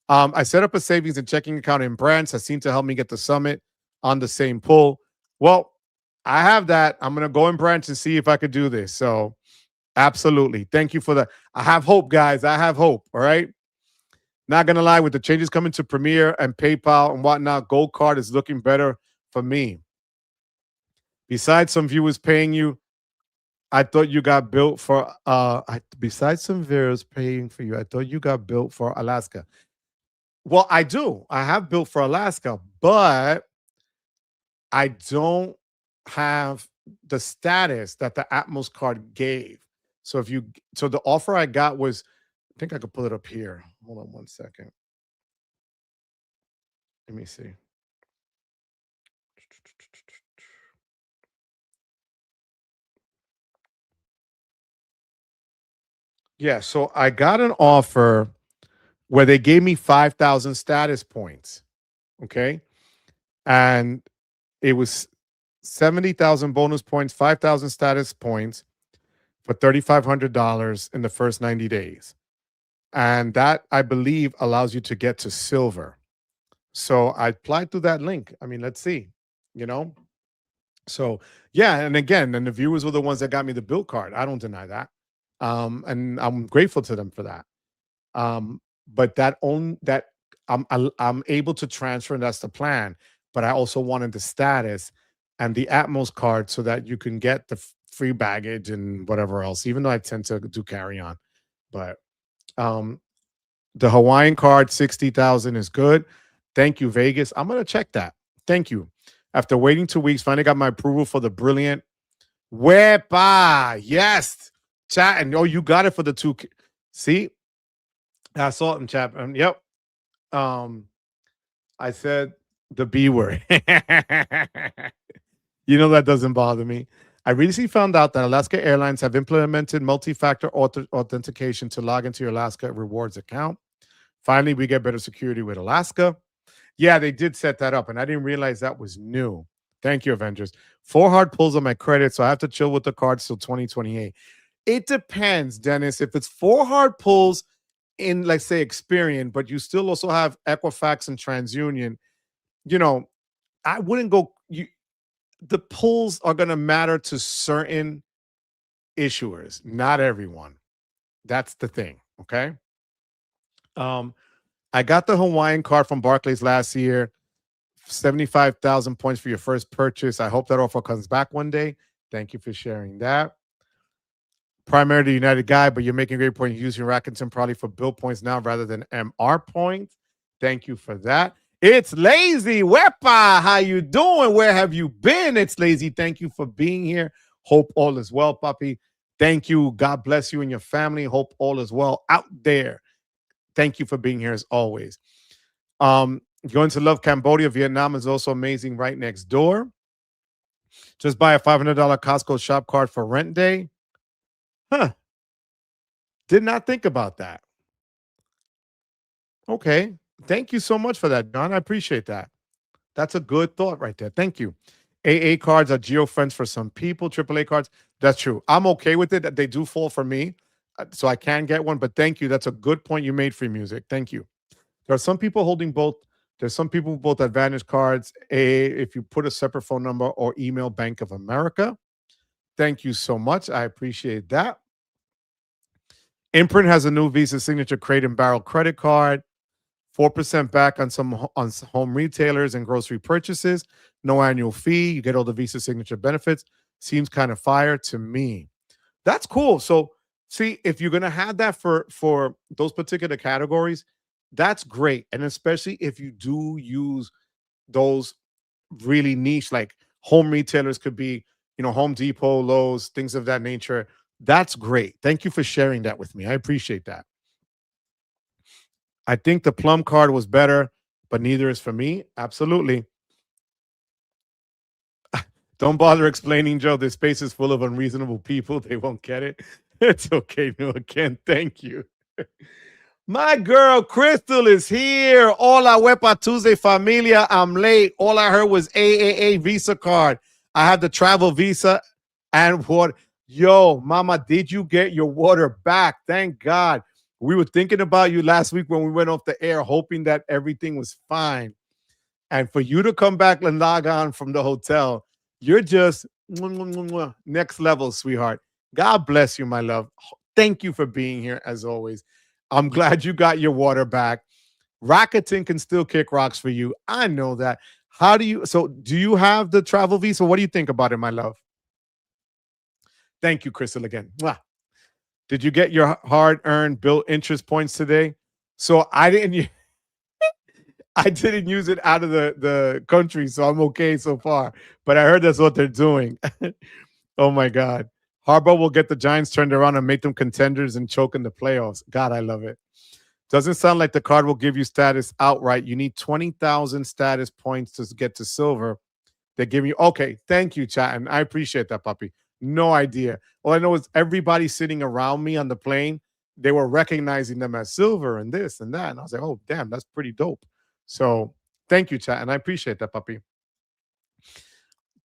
I set up a savings and checking account in Branch. That seemed to help me get the summit on the same pull. Well, I have that. I'm going to go in Branch and see if I could do this. So absolutely. Thank you for that. I have hope, guys. I have hope. All right. Not going to lie, with the changes coming to Premier and PayPal and whatnot, Gold Card is looking better for me. Besides some viewers paying you, I thought you got built for, besides some viewers paying for you, I thought you got built for Alaska. Well, I do. I have built for Alaska, but I don't have the status that the Atmos card gave. So the offer I got was, I think I could pull it up here. Hold on one second. Let me see. Yeah, so I got an offer where they gave me 5,000 status points. Okay. And it was 70,000 bonus points, 5,000 status points for $3,500 in the first 90 days. And that, I believe, allows you to get to silver. So I applied through that link. I mean, let's see, you know? So, yeah. And again, and the viewers were the ones that got me the build card. I don't deny that. And I'm grateful to them for that. But I'm able to transfer, and that's the plan. But I also wanted the status and the Atmos card so that you can get the free baggage and whatever else, even though I tend to do carry on. But the Hawaiian card, 60,000 is good. Thank you, Vegas. I'm going to check that. Thank you. After waiting 2 weeks, finally got my approval for the brilliant Wepa. Yes. Chat. And you got it for the 2. See? I saw it in chat. Yep. I said the B word. You know, that doesn't bother me. I recently found out that Alaska Airlines have implemented multi-factor authentication to log into your Alaska Rewards account. Finally, we get better security with Alaska. Yeah, they did set that up, and I didn't realize that was new. Thank you, Avengers. 4 hard pulls on my credit, so I have to chill with the cards till 2028. It depends, Dennis. If it's 4 hard pulls in, like, say, Experian, but you still also have Equifax and TransUnion, you know, I wouldn't go. the pulls are going to matter to certain issuers, not everyone. That's the thing. Okay. Um, I got the Hawaiian card from Barclays last year. 75,000 points for your first purchase. I hope that offer comes back one day. Thank you for sharing that. Primarily United guy, but you're making great point using Rakuten probably for bill points now rather than MR points. Thank you for that. It's Lazy Wepa. How you doing? Where have you been? It's Lazy. Thank you for being here. Hope all is well, puppy. Thank you. God bless you and your family. Hope all is well out there. Thank you for being here as always. Going to love Cambodia. Vietnam is also amazing right next door. Just buy a $500 Costco shop card for rent day. Huh. Did not think about that. Okay. Thank you so much for that, John. I appreciate that. That's a good thought right there. Thank you. AA cards are geo-friends for some people. AAA cards, that's true. I'm okay with it. They do fall for me, so I can get one. But thank you. That's a good point you made, Free Music. Thank you. There are some people holding both. There's some people with both Advantage cards. If you put a separate phone number or email Bank of America. Thank you so much. I appreciate that. Imprint has a new Visa Signature Crate and Barrel credit card. 4% back on some home retailers and grocery purchases. No annual fee. You get all the Visa Signature benefits. Seems kind of fire to me. That's cool. So, see, if you're going to have that for those particular categories, that's great. And especially if you do use those really niche, like home retailers could be, Home Depot, Lowe's, things of that nature. That's great. Thank you for sharing that with me. I appreciate that. I think the Plum card was better, but neither is for me. Absolutely. Don't bother explaining, Joe. This space is full of unreasonable people. They won't get it. It's okay, no, Ken. Thank you. My girl Crystal is here. Hola, Wepa Tuesday, familia. I'm late. All I heard was AAA Visa card. I have the travel visa and what? Yo, mama, did you get your water back? Thank God. We were thinking about you last week when we went off the air, hoping that everything was fine. And for you to come back and log on from the hotel, you're just next level, sweetheart. God bless you, my love. Thank you for being here as always. I'm glad you got your water back. Rakuten can still kick rocks for you. I know that. Do you have the travel visa? What do you think about it, my love? Thank you, Crystal, again. Mwah. Did you get your hard-earned bill interest points today? So I didn't use it out of the country, so I'm okay so far. But I heard that's what they're doing. Oh, my God. Harbaugh will get the Giants turned around and make them contenders and choke in the playoffs. God, I love it. Doesn't sound like the card will give you status outright. You need 20,000 status points to get to silver. They give you, okay, thank you, chat, and I appreciate that, puppy. No idea. All I know is everybody sitting around me on the plane, they were recognizing them as silver and this and that. And I was like, oh, damn, that's pretty dope. So thank you, chat, and I appreciate that, puppy.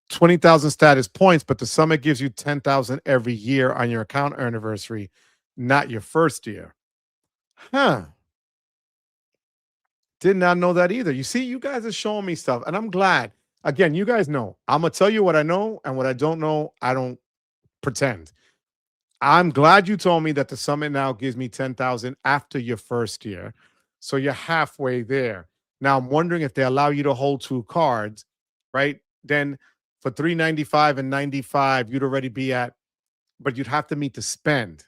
20,000 status points, but the summit gives you 10,000 every year on your account anniversary, not your first year. Huh. Did not know that either. You see, you guys are showing me stuff, and I'm glad. Again, you guys know. I'm going to tell you what I know, and what I don't know, I don't pretend. I'm glad you told me that the summit now gives me 10,000 after your first year. So you're halfway there. Now, I'm wondering if they allow you to hold 2 cards, right? Then for $395 and $95, you'd already be at, but you'd have to meet the spend,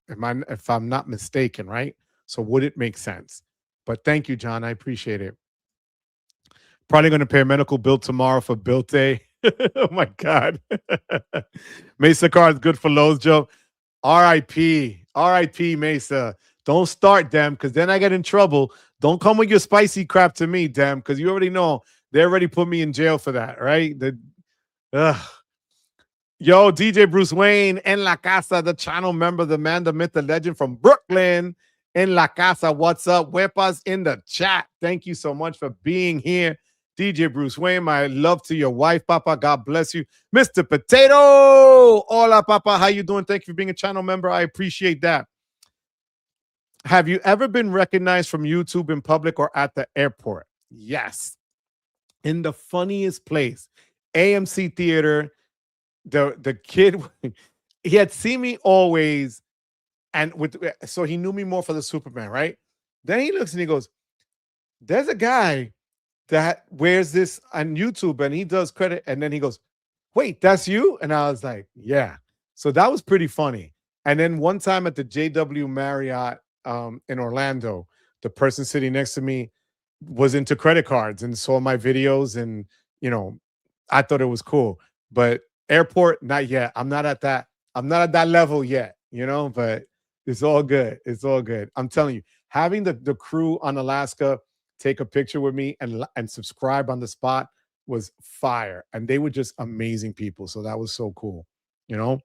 if I'm not mistaken, right? So would it make sense? But thank you, John. I appreciate it. Probably going to pay a medical bill tomorrow for bill day. Oh, my God. Mesa card is good for Lowe's, Joe. R.I.P. R.I.P. Mesa. Don't start, them, because then I get in trouble. Don't come with your spicy crap to me, damn, because you already know they already put me in jail for that, right? Yo, DJ Bruce Wayne, En La Casa, the channel member, the man, the myth, the legend from Brooklyn. En La Casa, what's up? Wepas in the chat. Thank you so much for being here. DJ Bruce Wayne, my love to your wife, Papa. God bless you. Mr. Potato. Hola, Papa. How you doing? Thank you for being a channel member. I appreciate that. Have you ever been recognized from YouTube in public or at the airport? Yes. In the funniest place. AMC Theater. The kid, he had seen me always, and so he knew me more for the Superman, right? Then he looks and he goes, "There's a guy that wears this on YouTube and he does credit." And then he goes, "Wait, that's you?" And I was like, "Yeah." So that was pretty funny. And then one time at the JW Marriott in Orlando, the person sitting next to me was into credit cards and saw my videos, and you know, I thought it was cool. But airport, not yet. I'm not at that. I'm not at that level yet, you know, but it's all good. It's all good. I'm telling you, having the crew on Alaska take a picture with me and subscribe on the spot was fire. And they were just amazing people. So that was so cool, you know.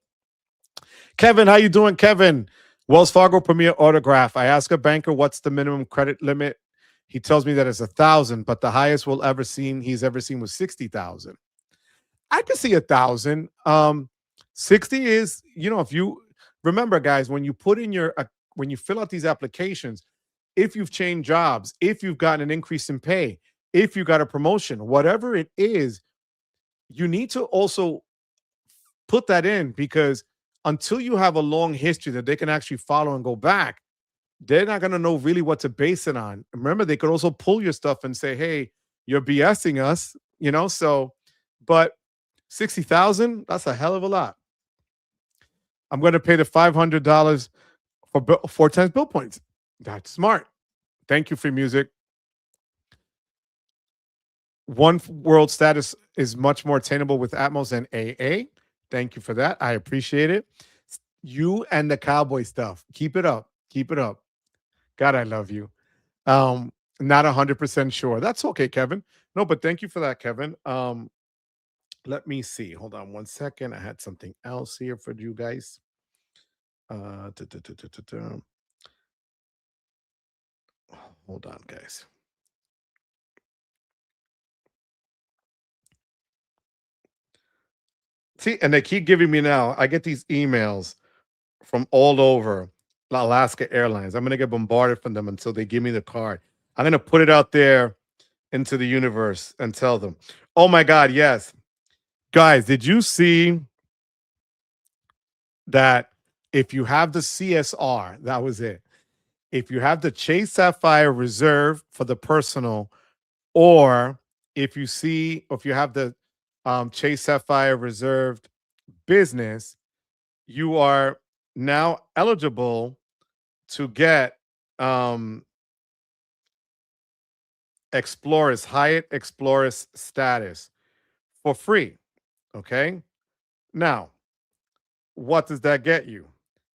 Kevin, how you doing, Kevin? Wells Fargo Premier Autograph. I ask a banker what's the minimum credit limit. He tells me that it's 1,000, but the highest he's ever seen was 60,000. I could see 1,000. 60 is, you know, if you remember, guys, when you put in when you fill out these applications, if you've changed jobs, if you've gotten an increase in pay, if you got a promotion, whatever it is, you need to also put that in, because until you have a long history that they can actually follow and go back, they're not going to know really what to base it on. Remember, they could also pull your stuff and say, "Hey, you're BSing us," you know? So, but 60,000, that's a hell of a lot. I'm going to pay the $500 for 4 times bill points. That's smart. Thank you, Free Music. One World status is much more attainable with Atmos and AA. Thank you for that. I appreciate it. You and the cowboy stuff. Keep it up. Keep it up. God, I love you. Not 100% sure. That's okay, Kevin. No, but thank you for that, Kevin. Let me see. Hold on one second. I had something else here for you guys. Hold on, guys. See, and they keep giving me now. I get these emails from all over Alaska Airlines. I'm going to get bombarded from them until they give me the card. I'm going to put it out there into the universe and tell them. Oh my God, yes. Guys, did you see that if you have the CSR, that was it. If you have the Chase Sapphire Reserve for the personal, or if you have the Chase Sapphire Reserved business, you are now eligible to get Hyatt Explorers status for free. Okay. Now, what does that get you?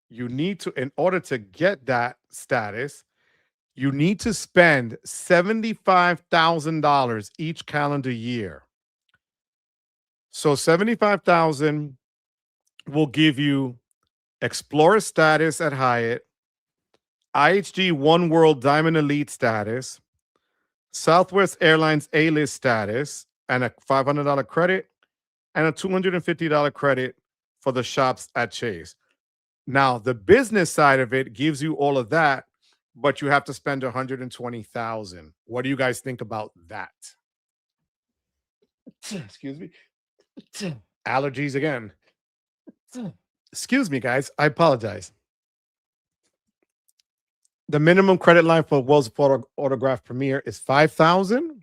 You need to, in order to get that status, you need to spend $75,000 each calendar year. So 75,000 will give you Explorer status at Hyatt, IHG One World Diamond Elite status, Southwest Airlines A-List status, and a $500 credit and a $250 credit for the shops at Chase. Now, the business side of it gives you all of that, but you have to spend $120,000. What do you guys think about that? Excuse me. Allergies again. Excuse me, guys. I apologize. The minimum credit line for Wells Autograph Premier is $5,000.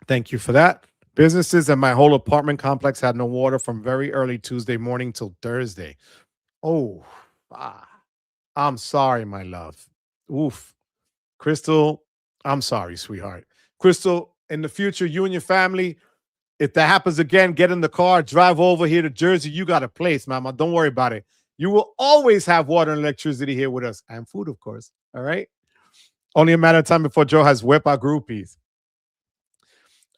Thank you for that. Businesses and my whole apartment complex had no water from very early Tuesday morning till Thursday. Oh, I'm sorry, my love. Oof. Crystal, I'm sorry, sweetheart. Crystal, in the future, you and your family, if that happens again, get in the car, drive over here to Jersey. You got a place, mama. Don't worry about it. You will always have water and electricity here with us, and food, of course. All right? Only a matter of time before Joe has whip our groupies.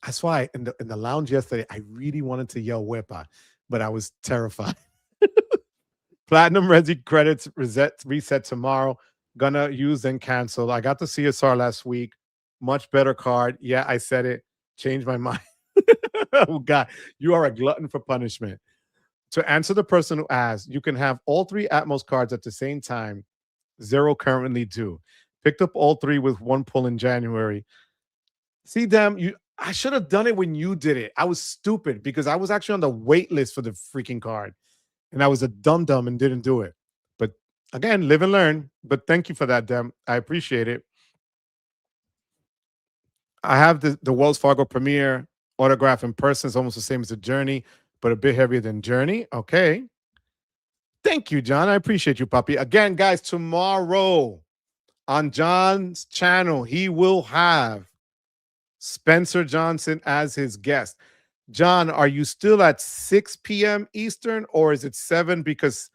That's why in the lounge yesterday, I really wanted to yell Wepa, but I was terrified. Platinum Resi credits reset tomorrow. Gonna use and cancel. I got the CSR last week. Much better card. Yeah, I said it. Changed my mind. Oh, God. You are a glutton for punishment. To answer the person who asked, you can have all 3 Atmos cards at the same time. 0 currently due. Picked up all 3 with 1 pull in January. See them. I should have done it when you did it. I was stupid because I was actually on the wait list for the freaking card. And I was a dum-dum and didn't do it. But again, live and learn. But thank you for that, Dem. I appreciate it. I have the Wells Fargo Premier autograph in person. It's almost the same as the Journey, but a bit heavier than Journey. Okay. Thank you, John. I appreciate you, puppy. Again, guys, tomorrow on John's channel, he will have Spencer Johnson as his guest. John, are you still at 6 p.m. Eastern, or is it 7 because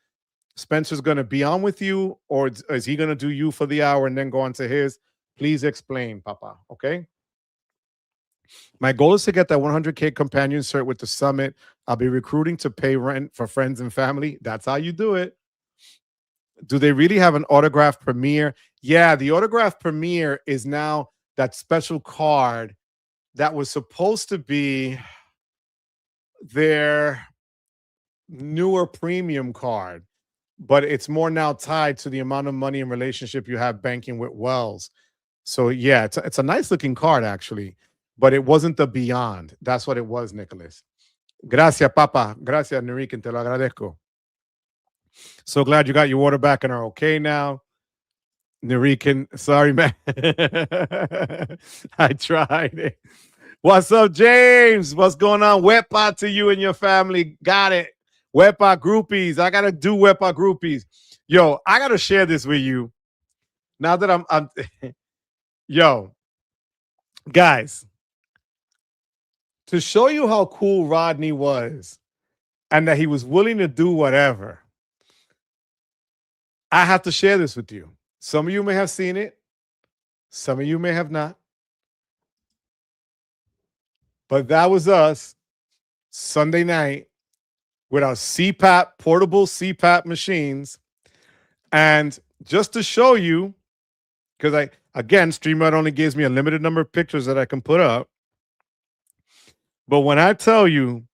Spencer's going to be on with you, or is he going to do you for the hour and then go on to his? Please explain, Papa. Okay. My goal is to get that 100K companion cert with the summit. I'll be recruiting to pay rent for friends and family. That's how you do it. Do they really have an autograph premiere? Yeah, the autograph premiere is now that special card that was supposed to be their newer premium card, but it's more now tied to the amount of money and relationship you have banking with Wells. So yeah, it's a nice looking card actually, but it wasn't the Beyond. That's what it was, Nicholas. Gracias, Papa. Gracias, Narikin. Te lo agradezco. So glad you got your water back and are okay now. Narikin, sorry, man. I tried it. What's up, James? What's going on? Wepa to you and your family. Got it. Wepa groupies. I got to do Wepa groupies. Yo, I got to share this with you. Now that I'm yo, guys, to show you how cool Rodney was and that he was willing to do whatever, I have to share this with you. Some of you may have seen it. Some of you may have not. But that was us Sunday night with our CPAP, portable CPAP machines. And just to show you, because again, StreamYard only gives me a limited number of pictures that I can put up. But when I tell you,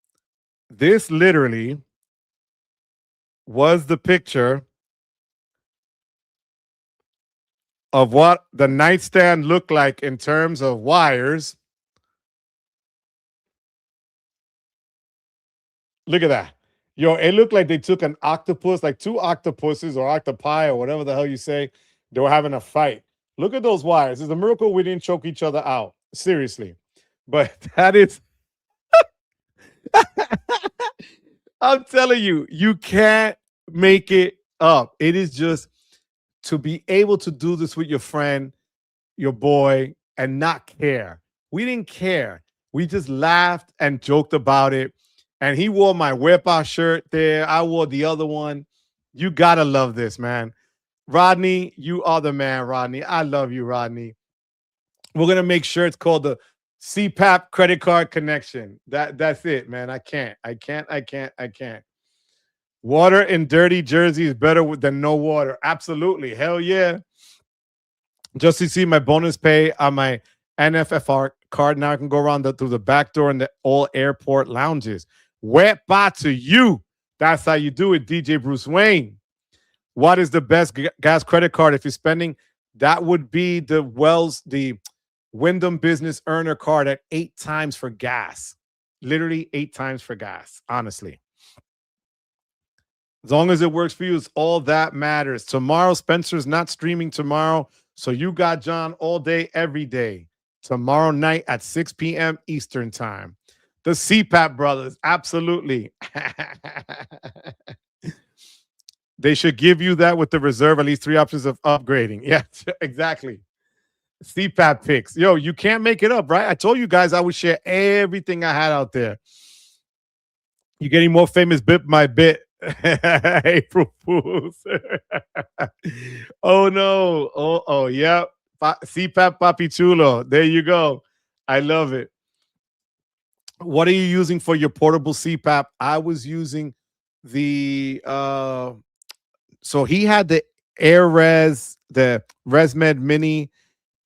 this literally was the picture of what the nightstand looked like in terms of wires. Look at that. Yo, it looked like they took an octopus, like two octopuses or octopi or whatever the hell you say. They were having a fight. Look at those wires. It's a miracle we didn't choke each other out. Seriously. But that is... I'm telling you, you can't make it up. It is just to be able to do this with your friend, your boy, and not care. We didn't care. We just laughed and joked about it. And he wore my Wepa shirt there. I wore the other one. You got to love this, man. Rodney, you are the man, Rodney. I love you, Rodney. We're going to make sure it's called the CPAP credit card connection. That's it, man. I can't. Water in dirty Jersey is better than no water. Absolutely. Hell yeah. Just to see my bonus pay on my NFFR card. Now I can go around through the back door in the all airport lounges. Wepa to you. That's how you do it, DJ Bruce Wayne. What is the best gas credit card if you're spending? That would be the Wyndham Business Earner card at 8 times for gas. Literally 8 times for gas, honestly. As long as it works for you, it's all that matters. Tomorrow, Spencer's not streaming tomorrow, so you got John all day, every day. Tomorrow night at 6 p.m. Eastern time. The CPAP brothers, absolutely. They should give you that with the reserve, at least 3 options of upgrading. Yeah, exactly. CPAP picks. Yo, you can't make it up, right? I told you guys I would share everything I had out there. You're getting more famous bit by bit. April Fools. Oh, no. Oh, yeah. CPAP Papi Chulo. There you go. I love it. What are you using for your portable CPAP? I was using the... so he had the AirRes, the ResMed Mini,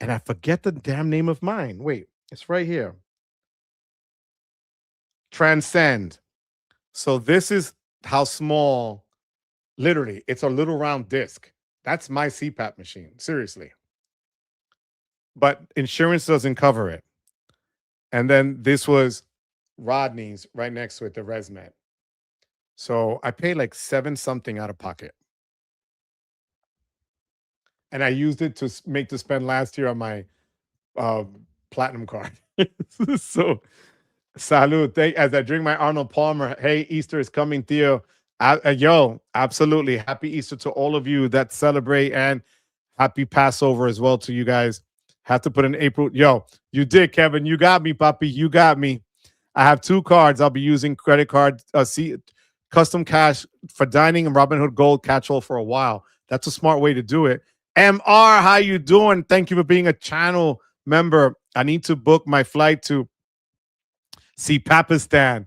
and I forget the damn name of mine. Wait, it's right here. Transcend. So this is how small, literally, it's a little round disc. That's my CPAP machine, seriously. But insurance doesn't cover it. And then this was Rodney's right next to it, the ResMed. So I paid like 7 something out of pocket. And I used it to make to spend last year on my uh, platinum card. So salud. As I drink my Arnold Palmer. Hey, Easter is coming, Theo. Yo, absolutely. Happy Easter to all of you that celebrate, and happy Passover as well to you guys. Have to put in April. Yo, you did, Kevin. You got me, puppy. You got me. I have 2 cards. I'll be using credit card, custom cash for dining and Robinhood Gold catch-all for a while. That's a smart way to do it. MR, how you doing? Thank you for being a channel member. I need to book my flight to see Pakistan.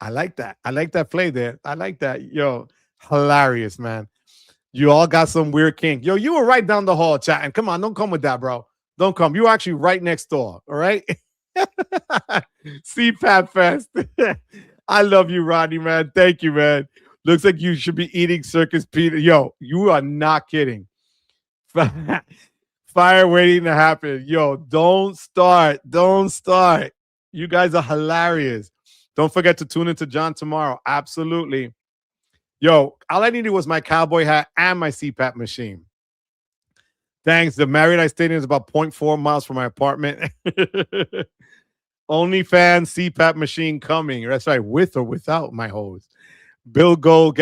I like that. I like that play there. I like that. Yo, hilarious, man. You all got some weird kink. Yo, you were right down the hall chatting. Come on, don't come with that, bro. Don't come. You were actually right next door. All right. CPAP Fest. I love you, Rodney, man. Thank you, man. Looks like you should be eating circus pizza. Yo, you are not kidding. Fire waiting to happen. Yo, don't start. Don't start. You guys are hilarious. Don't forget to tune into John tomorrow. Absolutely. Yo, all I needed was my cowboy hat and my CPAP machine. Thanks. The Marriott Stadium is about 0.4 miles from my apartment. OnlyFans CPAP machine coming. That's right, with or without my hose. Biz Gold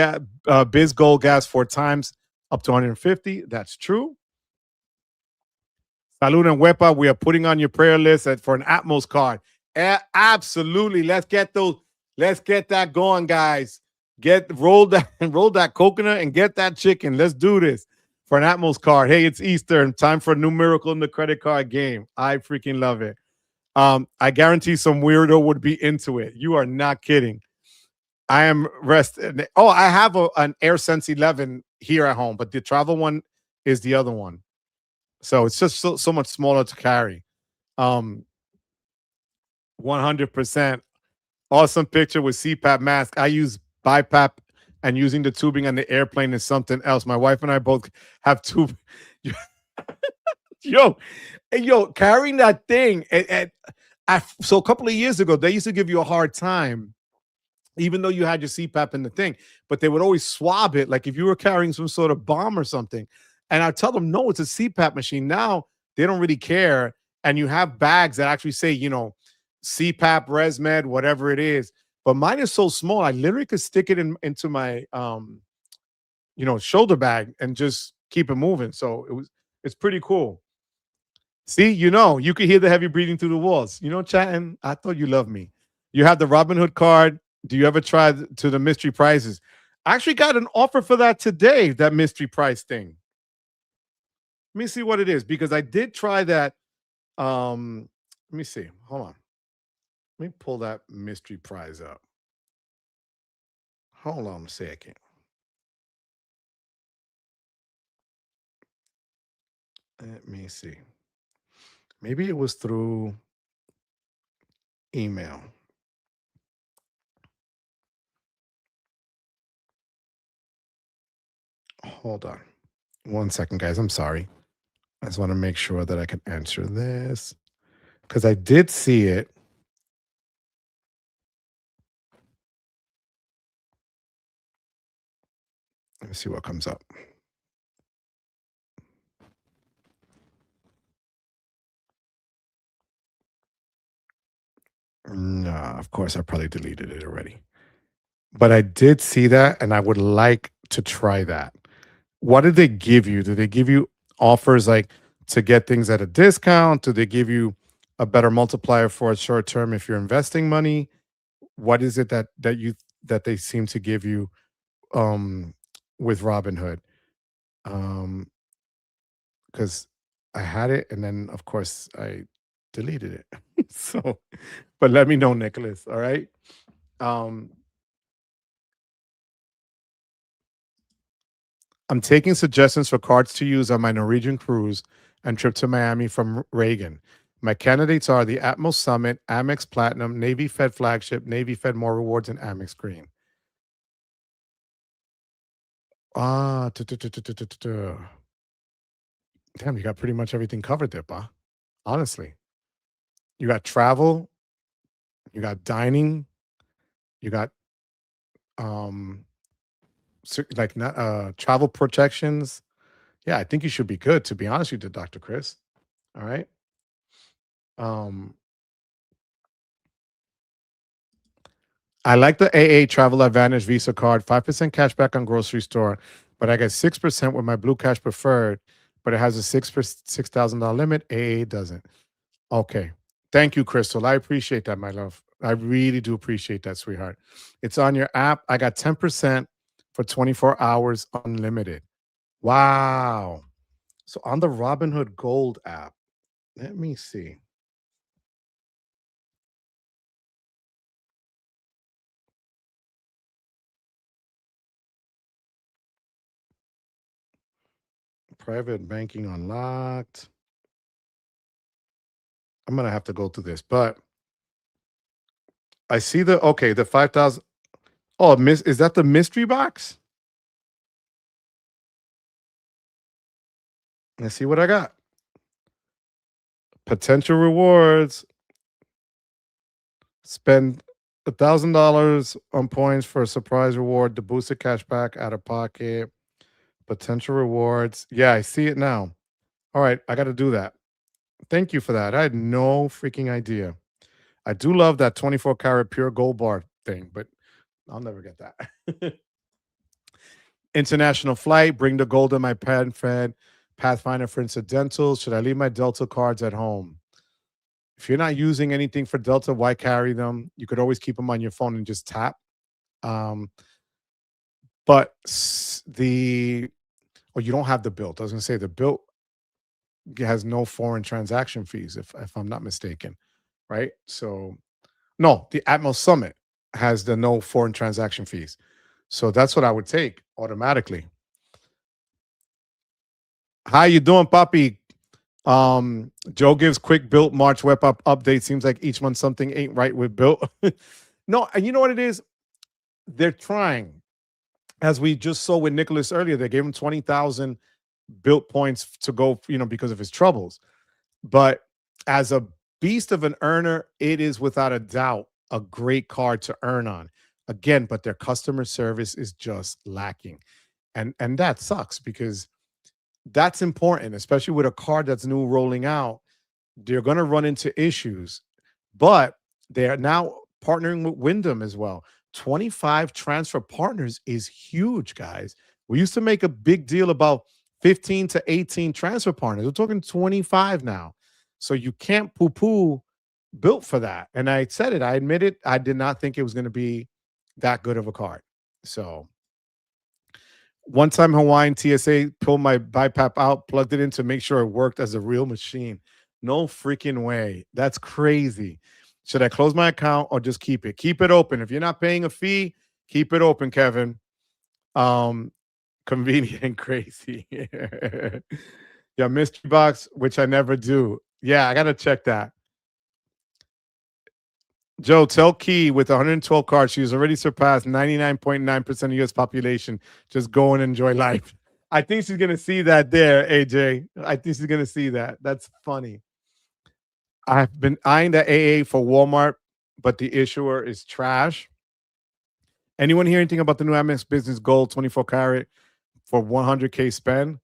gas 4 times up to 150. That's true. Salud and Wepa, we are putting on your prayer list for an Atmos card. Absolutely. Let's get that going, guys. Roll that coconut and get that chicken. Let's do this for an Atmos card. Hey, it's Easter and time for a new miracle in the credit card game. I freaking love it. I guarantee some weirdo would be into it. You are not kidding. I am rested. Oh, I have an AirSense 11 here at home, but the travel one is the other one. So it's just so much smaller to carry. 100%. Awesome picture with CPAP mask. I use BiPAP, and using the tubing on the airplane is something else. My wife and I both have tube. Yo, carrying that thing. So a couple of years ago, they used to give you a hard time, even though you had your CPAP in the thing, but they would always swab it, like if you were carrying some sort of bomb or something. And I tell them, no, it's a CPAP machine. Now they don't really care. And you have bags that actually say, CPAP, ResMed, whatever it is. But mine is so small, I literally could stick it into my, shoulder bag and just keep it moving. So it's pretty cool. See, you can hear the heavy breathing through the walls. Chatting. I thought you loved me. You have the Robinhood card. Do you ever try to the mystery prizes? I actually got an offer for that today, that mystery prize thing. Let me see what it is, because I did try that. Let me see. Hold on. Let me pull that mystery prize up. Hold on a second. Let me see. Maybe it was through email. Hold on. 1 second, guys. I'm sorry. I just want to make sure that I can answer this, because I did see it. Let me see what comes up. No, of course, I probably deleted it already. But I did see that, and I would like to try that. What did they give you? Do they give you offers like to get things at a discount? Do they give you a better multiplier for a short term if you're investing money? What is it that they seem to give you with Robinhood? Because I had it, and then of course I deleted it. So, but let me know, Nicholas. All right. I'm taking suggestions for cards to use on my Norwegian cruise and trip to Miami from Reagan. My candidates are the Atmos Summit, Amex Platinum, Navy Fed Flagship, Navy Fed More Rewards, and Amex Green. Damn, you got pretty much everything covered there, Pa. Honestly. You got travel, You got dining. You got like not travel protections. Yeah, I think you should be good, to be honest with you, Dr. Chris. All right. Um, I like the AA Travel Advantage Visa card, 5% cash back on grocery store, but I get 6% with my Blue Cash Preferred, but it has a $6,000 limit. AA doesn't. Okay. Thank you, Crystal. I appreciate that, my love. I really do appreciate that, sweetheart. It's on your app. I got 10% for 24 hours unlimited. Wow. So on the Robinhood Gold app, let me see. Private banking unlocked. I'm gonna have to go through this, but I see the 5,000. Oh, is that the mystery box? Let's see what I got. Potential rewards. Spend $1,000 on points for a surprise reward. The boosted cash back out of pocket. Potential rewards. Yeah, I see it now. All right, I got to do that. Thank you for that. I had no freaking idea. I do love that 24 karat pure gold bar thing, but I'll never get that. International flight, bring the gold in my pen fed. Pathfinder for incidentals. Should I leave my Delta cards at home? If you're not using anything for Delta, why carry them? You could always keep them on your phone and just tap. But you don't have the Bilt. I was going to say the Bilt has no foreign transaction fees, if I'm not mistaken, right? So, no, the Atmos Summit has the no foreign transaction fees. So that's what I would take automatically. How you doing, Papi? Joe gives quick Bilt March web update. Seems like each month something ain't right with Bilt. No, and you know what it is? They're trying. As we just saw with Nicholas earlier, they gave him 20,000 Bilt points to go, because of his troubles. But as a beast of an earner, it is without a doubt a great card to earn on. Again, but their customer service is just lacking. And that sucks because that's important, especially with a card that's new rolling out. They're going to run into issues, but they are now partnering with Wyndham as well. 25 transfer partners is huge, guys. We used to make a big deal about 15 to 18 transfer partners. We're talking 25 now. So you can't poo-poo Bilt for that. And I said it. I admit it. I did not think it was going to be that good of a card. So one time Hawaiian TSA pulled my BiPAP out, plugged it in to make sure it worked as a real machine. No freaking way. That's crazy. Should I close my account or just keep it? Keep it open. If you're not paying a fee, keep it open, Kevin. Convenient and crazy. Yeah, mystery box, which I never do. Yeah, I gotta check that. Joe, tell Key with 112 cards, she's already surpassed 99.9% of U.S. population. Just go and enjoy life. I think she's going to see that there, AJ. I think she's going to see that. That's funny. I've been eyeing the AA for Walmart, but the issuer is trash. Anyone hear anything about the new Amex Business Gold 24 karat for 100K spend?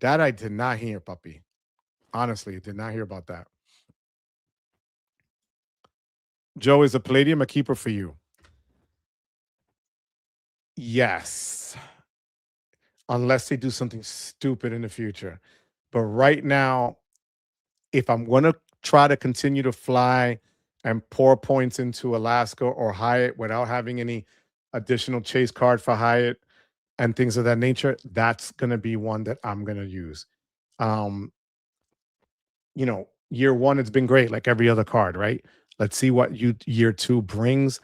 That I did not hear, puppy. Honestly, did not hear about that. Joe, is a Palladium a keeper for you? Yes. Unless they do something stupid in the future. But right now, if I'm going to try to continue to fly and pour points into Alaska or Hyatt without having any additional chase card for Hyatt and things of that nature, that's going to be one that I'm going to use. Year one, it's been great, like every other card, right? Let's see what year two brings,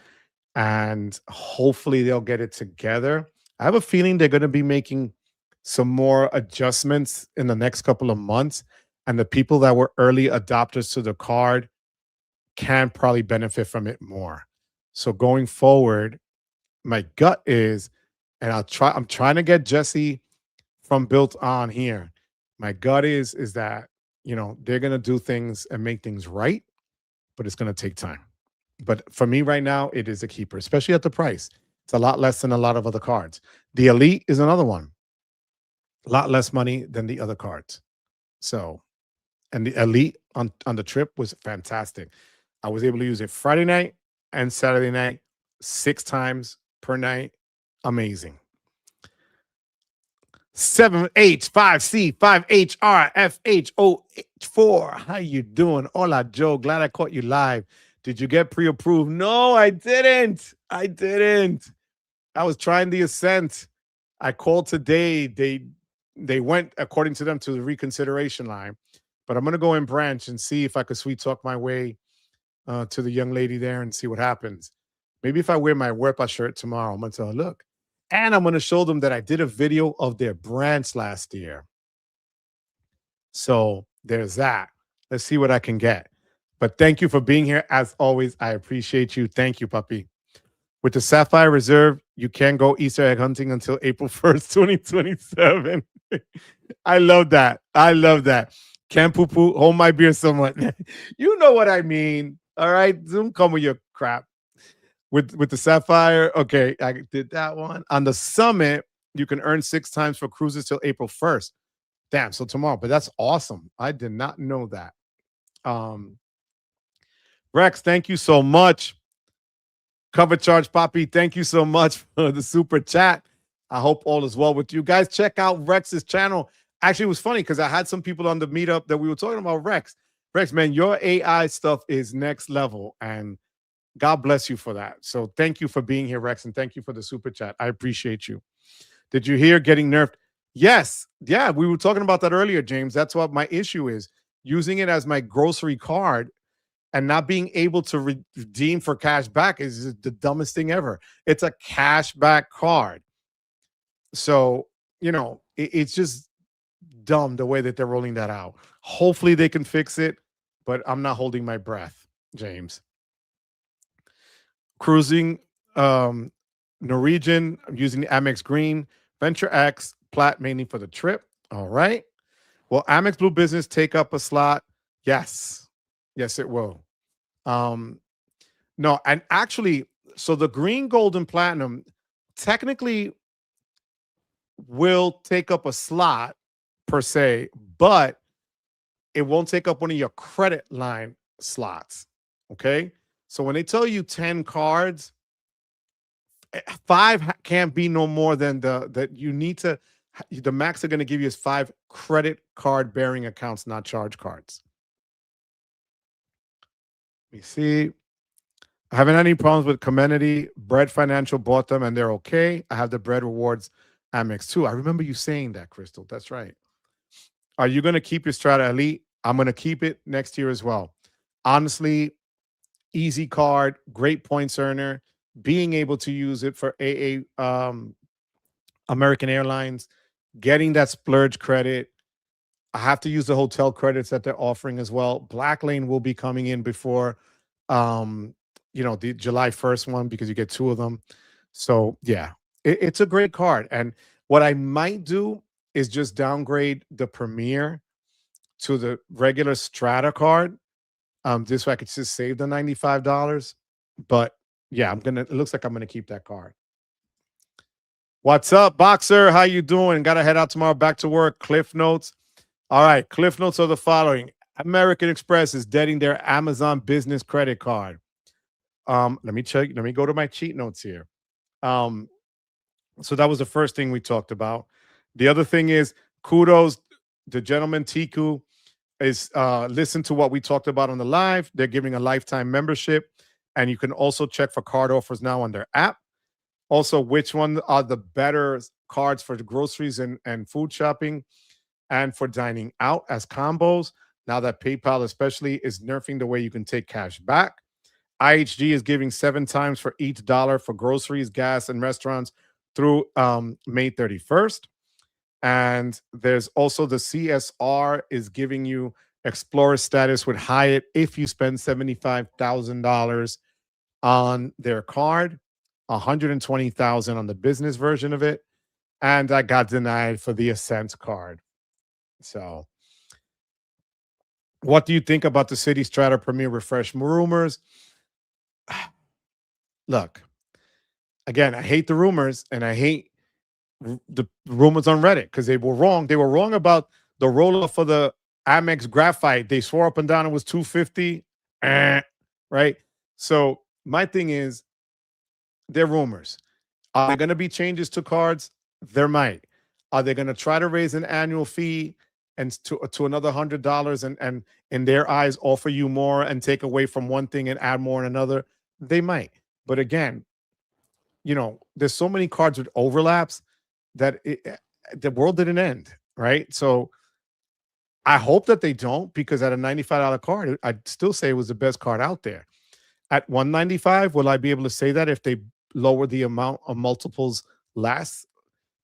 and hopefully they'll get it together. I have a feeling they're going to be making some more adjustments in the next couple of months, and the people that were early adopters to the card can probably benefit from it more. So going forward, my gut is, and I'm trying to get Jesse from Built on here. My gut is that, they're going to do things and make things right, but it's going to take time. But for me right now, it is a keeper, especially at the price. It's a lot less than a lot of other cards. The Elite is another one, a lot less money than the other cards. So, and the Elite on the trip was fantastic. I was able to use it Friday night and Saturday night, 6 times per night. Amazing. 7H5C5HRFHOH4. How you doing? Hola, Joe. Glad I caught you live. Did you get pre-approved? No, I didn't. I was trying the Ascent. I called today. They went according to them to the reconsideration line, but I'm gonna go in branch and see if I could sweet talk my way to the young lady there and see what happens. Maybe if I wear my Wepa shirt tomorrow, I'm gonna tell her, look, and I'm gonna show them that I did a video of their branch last year. So there's that. Let's see what I can get. But thank you for being here. As always, I appreciate you. Thank you, puppy. With the Sapphire Reserve, you can go Easter egg hunting until April 1st, 2027. I love that. I love that. Can't poo poo, hold my beer somewhat. You know what I mean. All right. Zoom, come with your crap. With the Sapphire, okay, I did that one. On the Summit, you can earn 6 times for cruises till April 1st. Damn, so tomorrow. But that's awesome. I did not know that. Rex, thank you so much. Cover Charge Poppy, thank you so much for the super chat. I hope all is well with you guys. Check out Rex's channel. Actually, it was funny because I had some people on the meetup that we were talking about Rex. Rex, man, your AI stuff is next level, and God bless you for that. So thank you for being here, Rex, and thank you for the super chat. I appreciate you. Did you hear getting nerfed? Yes. Yeah, we were talking about that earlier, James. That's what my issue is. Using it as my grocery card and not being able to redeem for cash back is the dumbest thing ever. It's a cash back card. So, you know, it's just dumb the way that they're rolling that out. Hopefully they can fix it, but I'm not holding my breath, James. Cruising, Norwegian, I'm using the Amex Green, Venture X, Plat mainly for the trip. All right. Will Amex Blue Business take up a slot? Yes. Yes, it will. No, and actually, so the green, gold, and platinum technically will take up a slot per se, but it won't take up one of your credit line slots. Okay. So when they tell you 10 cards, 5 can't be no more than that you need to. The max they're going to give you is 5 credit card bearing accounts, not charge cards. Let me see. I haven't had any problems with Comenity. Bread Financial bought them and they're okay. I have the Bread Rewards Amex too. I remember you saying that, Crystal. That's right. Are you going to keep your Strata Elite? I'm going to keep it next year as well. Honestly, easy card, great points earner. Being able to use it for AA American Airlines, getting that splurge credit. I have to use the hotel credits that they're offering as well. Black Lane will be coming in before the July 1st one because you get 2 of them. So yeah, it's a great card. And what I might do is just downgrade the Premier to the regular Strata card. This way I could just save the $95. But yeah, it looks like I'm gonna keep that card. What's up, Boxer? How you doing? Gotta head out tomorrow back to work. Cliff Notes. All right, Cliff Notes are the following. American Express is deading their Amazon business credit card. Let me check. Let me go to my cheat notes here. So that was the first thing we talked about. The other thing is kudos. The gentleman Tiku is listen to what we talked about on the live. They're giving a lifetime membership, and you can also check for card offers now on their app. Also, which one are the better cards for the groceries and food shopping and for dining out as combos? Now that PayPal especially is nerfing the way you can take cash back. IHG is giving 7 times for each dollar for groceries, gas, and restaurants through May 31st. And there's also the CSR is giving you Explorer status with Hyatt if you spend $75,000 on their card, $120,000 on the business version of it. And I got denied for the Ascent card. So what do you think about the City Strata Premier refresh rumors? look, again, I hate the rumors and I hate the rumors on Reddit because they were wrong. They were wrong about the roll up for the Amex graphite. They swore up and down it was 250. Right. So my thing is, they're rumors. Are there going to be changes to cards? There might. Are they going to try to raise an annual fee and to another $100 and in their eyes offer you more and take away from one thing and add more in another? They might. But again, there's so many cards with overlaps that the world didn't end, right? So I hope that they don't, because at a $95 card, I'd still say it was the best card out there. At $195, will I be able to say that if they lower the amount of multiples less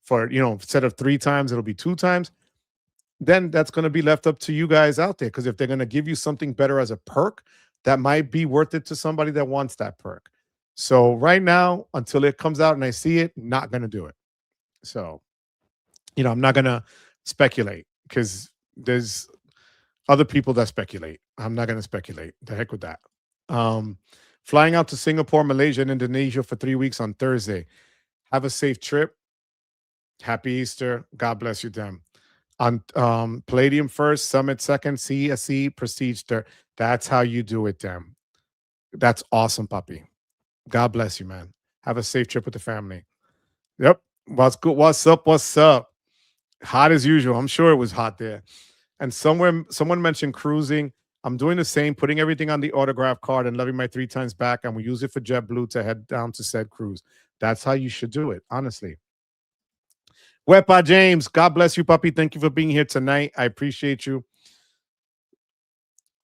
for, instead of 3 times, it'll be 2 times? Then that's going to be left up to you guys out there. Because if they're going to give you something better as a perk, that might be worth it to somebody that wants that perk. So right now, until it comes out and I see it, not going to do it. So, I'm not going to speculate because there's other people that speculate. I'm not going to speculate. The heck with that. Flying out to Singapore, Malaysia, and Indonesia for 3 weeks on Thursday. Have a safe trip. Happy Easter. God bless you, them. On Palladium first, Summit second, CSE, Prestige third. That's how you do it, them. That's awesome, puppy. God bless you, man. Have a safe trip with the family. Yep. What's good? What's up? What's up? Hot as usual. I'm sure it was hot there. And someone mentioned cruising. I'm doing the same, putting everything on the autograph card and loving my 3 times back. And we use it for JetBlue to head down to said cruise. That's how you should do it, honestly. Wepa James, God bless you, puppy. Thank you for being here tonight. I appreciate you.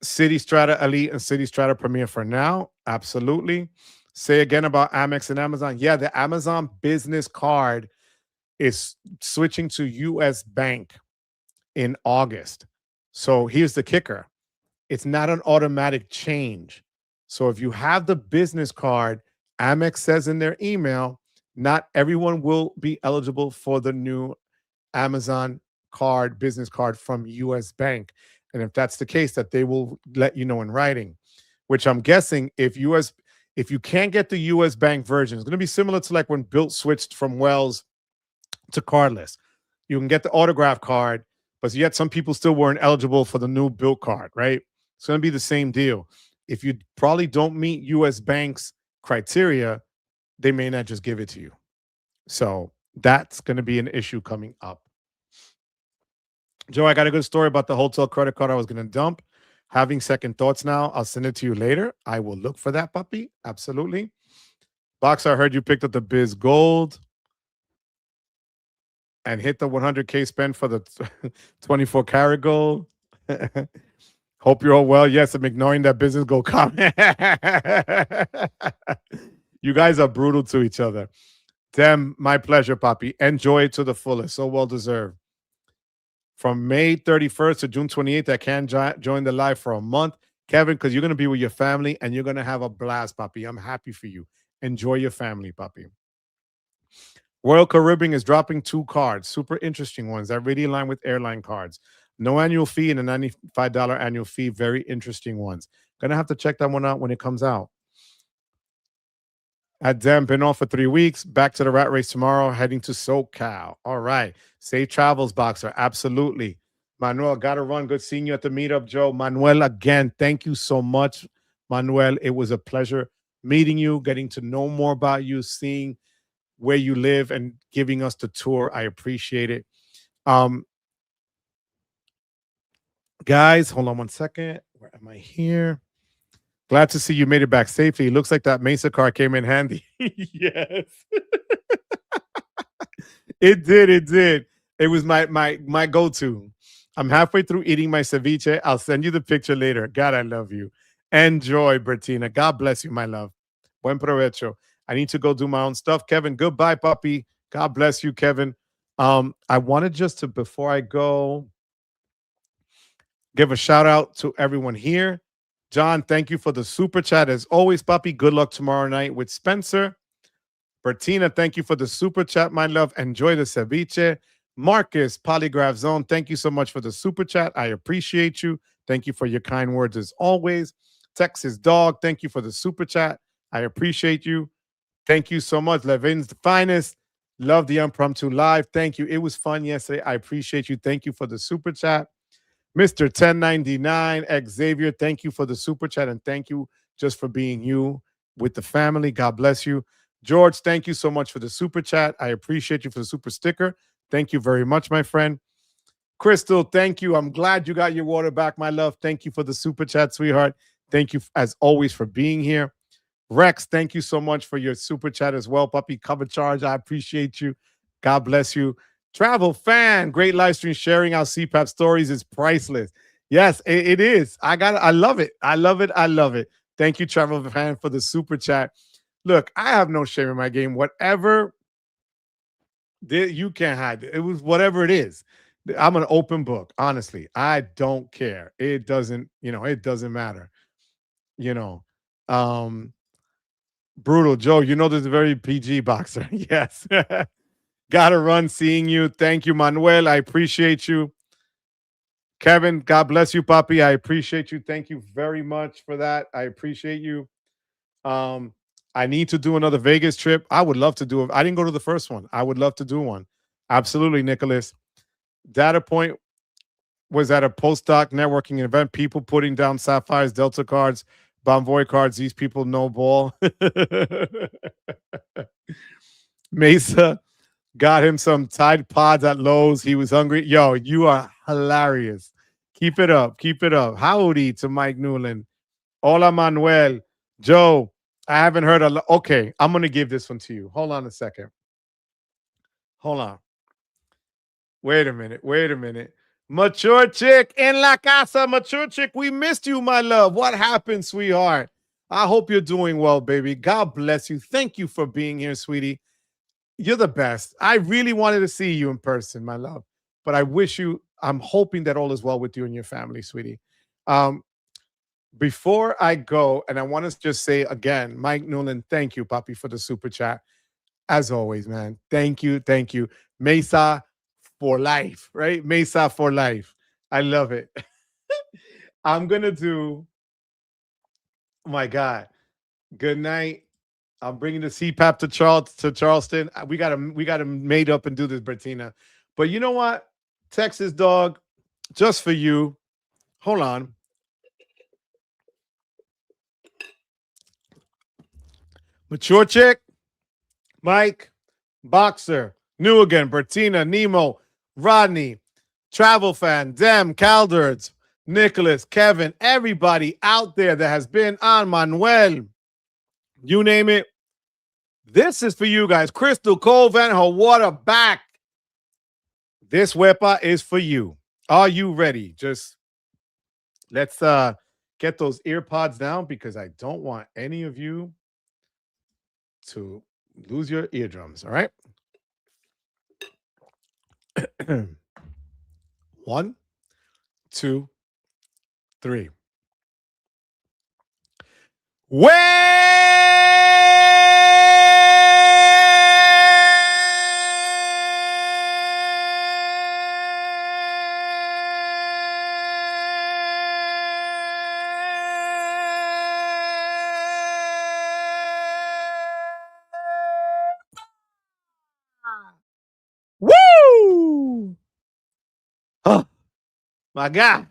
City Strata Elite and City Strata Premier for now. Absolutely. Say again about Amex and Amazon. Yeah, the Amazon business card is switching to US Bank in August. So here's the kicker. It's not an automatic change. So if you have the business card, Amex says in their email, not everyone will be eligible for the new Amazon card, business card from US Bank. And if that's the case, that they will let you know in writing, which I'm guessing if you can't get the US Bank version, it's going to be similar to like when Bilt switched from Wells to cardless. You can get the autograph card, but yet some people still weren't eligible for the new Bilt card, right? It's going to be the same deal. If you probably don't meet US Bank's criteria, they may not just give it to you. So that's going to be an issue coming up. Joe, I got a good story about the hotel credit card I was going to dump. Having second thoughts now. I'll send it to you later. I will look for that, puppy. Absolutely. Box, I heard you picked up the Biz Gold and hit the 100K spend for the 24 karat gold. Hope you're all well. Yes, I'm ignoring that business gold comment. You guys are brutal to each other. Damn, my pleasure, Poppy. Enjoy it to the fullest. So well deserved. From May 31st to June 28th, I can join the live for a month. Kevin, because you're going to be with your family and you're going to have a blast, Poppy. I'm happy for you. Enjoy your family, Poppy. Royal Caribbean is dropping 2 cards. Super interesting ones that really align with airline cards. No annual fee and a $95 annual fee. Very interesting ones. Going to have to check that one out when it comes out. At Dem, been off for 3 weeks. Back to the rat race tomorrow, heading to SoCal. All right. Safe travels, Boxer. Absolutely. Manuel, got to run. Good seeing you at the meetup, Joe. Manuel, again, thank you so much, Manuel. It was a pleasure meeting you, getting to know more about you, seeing where you live and giving us the tour. I appreciate it. Guys, hold on one second. Where am I here? Glad to see you made it back safely. Looks like that Mesa card came in handy. Yes. It did. It did. It was my go-to. I'm halfway through eating my ceviche. I'll send you the picture later. God, I love you. Enjoy, Bertina. God bless you, my love. Buen provecho. I need to go do my own stuff. Kevin, goodbye, puppy. God bless you, Kevin. I wanted just to, before I go, give a shout out to everyone here. John, thank you for the super chat. As always, puppy, good luck tomorrow night with Spencer. Bertina, thank you for the super chat, my love. Enjoy the ceviche. Marcus, Polygraph Zone, thank you so much for the super chat. I appreciate you. Thank you for your kind words as always. Texas Dog, thank you for the super chat. I appreciate you. Thank you so much. Levin's the finest. Love the impromptu live. Thank you. It was fun yesterday. I appreciate you. Thank you for the super chat. Mr. 1099, Xavier, thank you for the super chat and thank you just for being you with the family. God bless you. George, thank you so much for the super chat. I appreciate you for the super sticker. Thank you very much, my friend. Crystal, thank you. I'm glad you got your water back, my love. Thank you for the super chat, sweetheart. Thank you, as always, for being here. Rex, thank you so much for your super chat as well. Puppy cover charge, I appreciate you. God bless you. Travel fan, great live stream sharing our CPAP stories is priceless. Yes, it is. I love it. I love it. I love it. Thank you, Travel fan, for the super chat. Look, I have no shame in my game. Whatever you can't hide it. It was whatever it is. I'm an open book. Honestly, I don't care. It doesn't, it doesn't matter. Brutal Joe, there's a very PG boxer. Yes. Gotta run seeing you. Thank you, Manuel. I appreciate you. Kevin, God bless you, Papi. I appreciate you. Thank you very much for that. I appreciate you. I need to do another Vegas trip. I would love to do it. I didn't go to the first one. I would love to do one. Absolutely, Nicholas. Data Point was at a postdoc networking event. People putting down Sapphires, Delta cards, Bonvoy cards. These people know ball. Mesa got him some Tide Pods at Lowe's. He was hungry. Yo, you are hilarious. Keep it up. Keep it up. Howdy to Mike Newland. Hola, Manuel. Joe, I haven't heard a lot. Okay, I'm going to give this one to you. Hold on a second. Hold on. Wait a minute. Wait a minute. Mature chick in la casa. Mature chick, we missed you, my love. What happened, sweetheart? I hope you're doing well, baby. God bless you. Thank you for being here, sweetie. You're the best. I really wanted to see you in person, my love. But I'm hoping that all is well with you and your family, sweetie. Before I go, and I want to just say again, Mike Nolan, thank you, Papi, for the super chat. As always, man. Thank you. Thank you. Mesa for life, right? Mesa for life. I love it. I'm going to do, oh my God. Good night. I'm bringing the CPAP to Charleston. We got to made up and do this, Bertina. But you know what? Texas dog, just for you. Hold on. Mature chick, Mike, Boxer, New Again, Bertina, Nemo, Rodney, Travel Fan, Dem, Calderds, Nicholas, Kevin, everybody out there that has been on, Manuel, you name it. This is for you guys. Crystal Cove and her water back. This wepa is for you. Are you ready? Just let's get those ear pods down because I don't want any of you to lose your eardrums. All right. 1, 2, 3. Woo! Oh my God.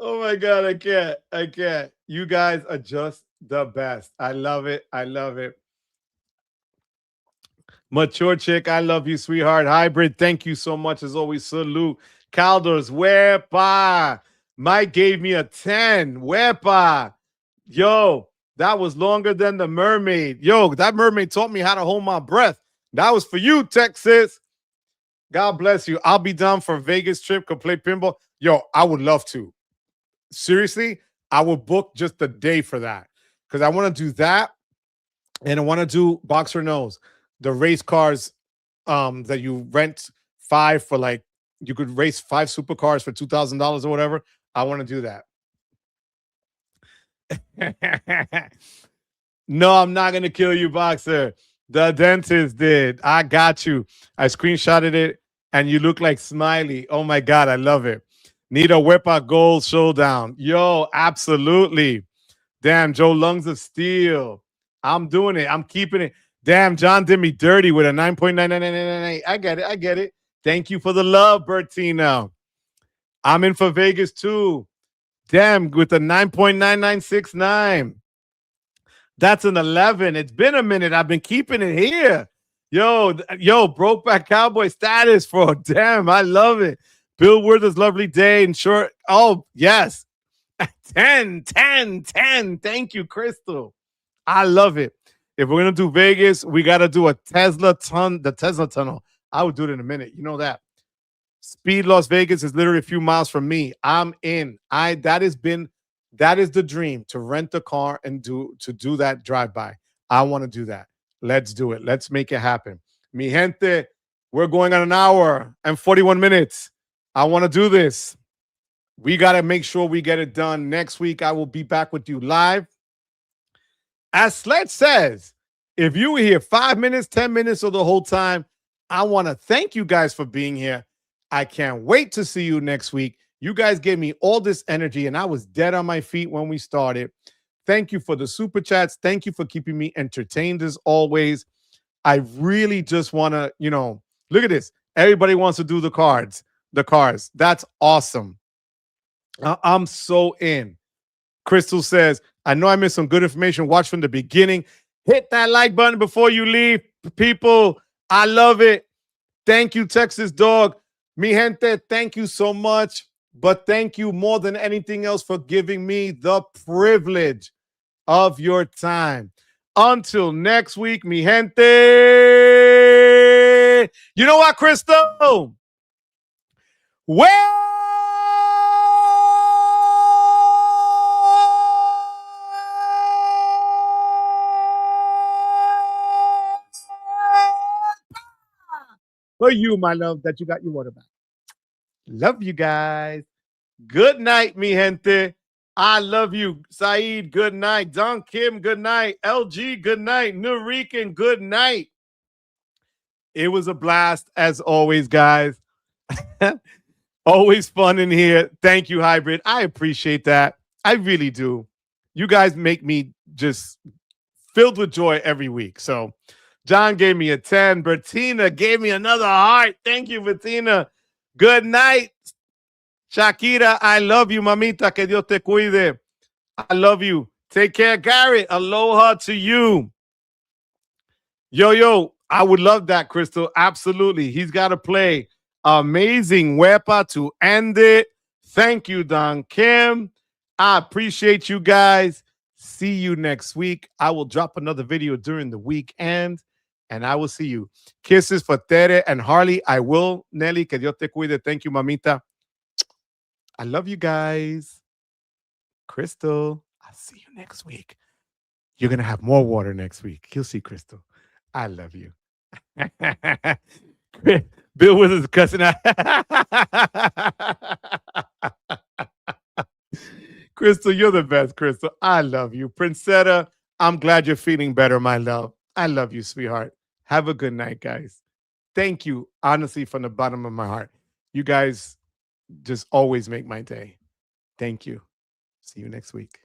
Oh my God, I can't. You guys are just the best. I love it. I love it. Mature chick, I love you, sweetheart. Hybrid, thank you so much. As always, salute. Calders, wepa. Mike gave me a 10. Wepa. Yo, that was longer than the mermaid. Yo, that mermaid taught me how to hold my breath. That was for you, Texas. God bless you. I'll be down for a Vegas trip, could play pinball. Yo, I would love to. Seriously, I would book just a day for that because I want to do that, and I want to do Boxer Knows, the race cars that you rent 5 for, like, you could race 5 supercars for $2,000 or whatever. I want to do that. No, I'm not going to kill you, Boxer. The dentist did. I got you. I screenshotted it, and you look like Smiley. Oh, my God. I love it. Need a Wepa Gold showdown. Yo, absolutely. Damn, Joe Lungs of Steel. I'm doing it. I'm keeping it. Damn, John did me dirty with a 9.99998. I get it. I get it. Thank you for the love, Bertina. I'm in for Vegas too. Damn, with a 9.9969. That's an 11. It's been a minute. I've been keeping it here. Yo, Brokeback Cowboy status for damn. I love it. Bill Werther's lovely day and short. Oh, yes. 10. Thank you, Crystal. I love it. If we're gonna do Vegas, we gotta do the Tesla tunnel. I would do it in a minute. You know that. Speed Las Vegas is literally a few miles from me. I'm in. That is the dream, to rent a car and do that drive-by. I want to do that. Let's do it. Let's make it happen. Mi gente, we're going on an hour and 41 minutes. I want to do this. We got to make sure we get it done. Next week, I will be back with you live. As Sledge says, if you were here 5 minutes, 10 minutes, or the whole time, I want to thank you guys for being here. I can't wait to see you next week. You guys gave me all this energy, and I was dead on my feet when we started. Thank you for the super chats. Thank you for keeping me entertained as always. I really just want to, look at this. Everybody wants to do the cars. That's awesome. I'm so in. Crystal says, I know I missed some good information. Watch from the beginning. Hit that like button before you leave, people. I love it. Thank you, Texas Dog. Mi gente, thank you so much. But thank you more than anything else for giving me the privilege of your time. Until next week, mi gente. You know what, Crystal? Well, for you, my love, that you got your water back. Love you guys. Good night, mi gente. I love you. Saeed, good night. Don Kim, good night. LG, good night. Nurican, good night. It was a blast, as always, guys. Always fun in here. Thank you, Hybrid. I appreciate that. I really do. You guys make me just filled with joy every week. So John gave me a 10. Bertina gave me another heart. Thank you, Bertina. Good night. Shakira, I love you, mamita. Que Dios te cuide. I love you. Take care, Garrett. Aloha to you. Yo, I would love that, Crystal. Absolutely. He's got to play Amazing Wepa to end it. Thank you, Don Kim. I appreciate you guys. See you next week. I will drop another video during the weekend, and I will see you. Kisses for Tere and Harley. I will. Nelly, que Dios te cuide. Thank you, mamita. I love you guys. Crystal, I'll see you next week. You're going to have more water next week. You'll see, Crystal. I love you. Bill Withers cussing out. Crystal, you're the best, Crystal. I love you. Princetta, I'm glad you're feeling better, my love. I love you, sweetheart. Have a good night, guys. Thank you, honestly, from the bottom of my heart. You guys just always make my day. Thank you. See you next week.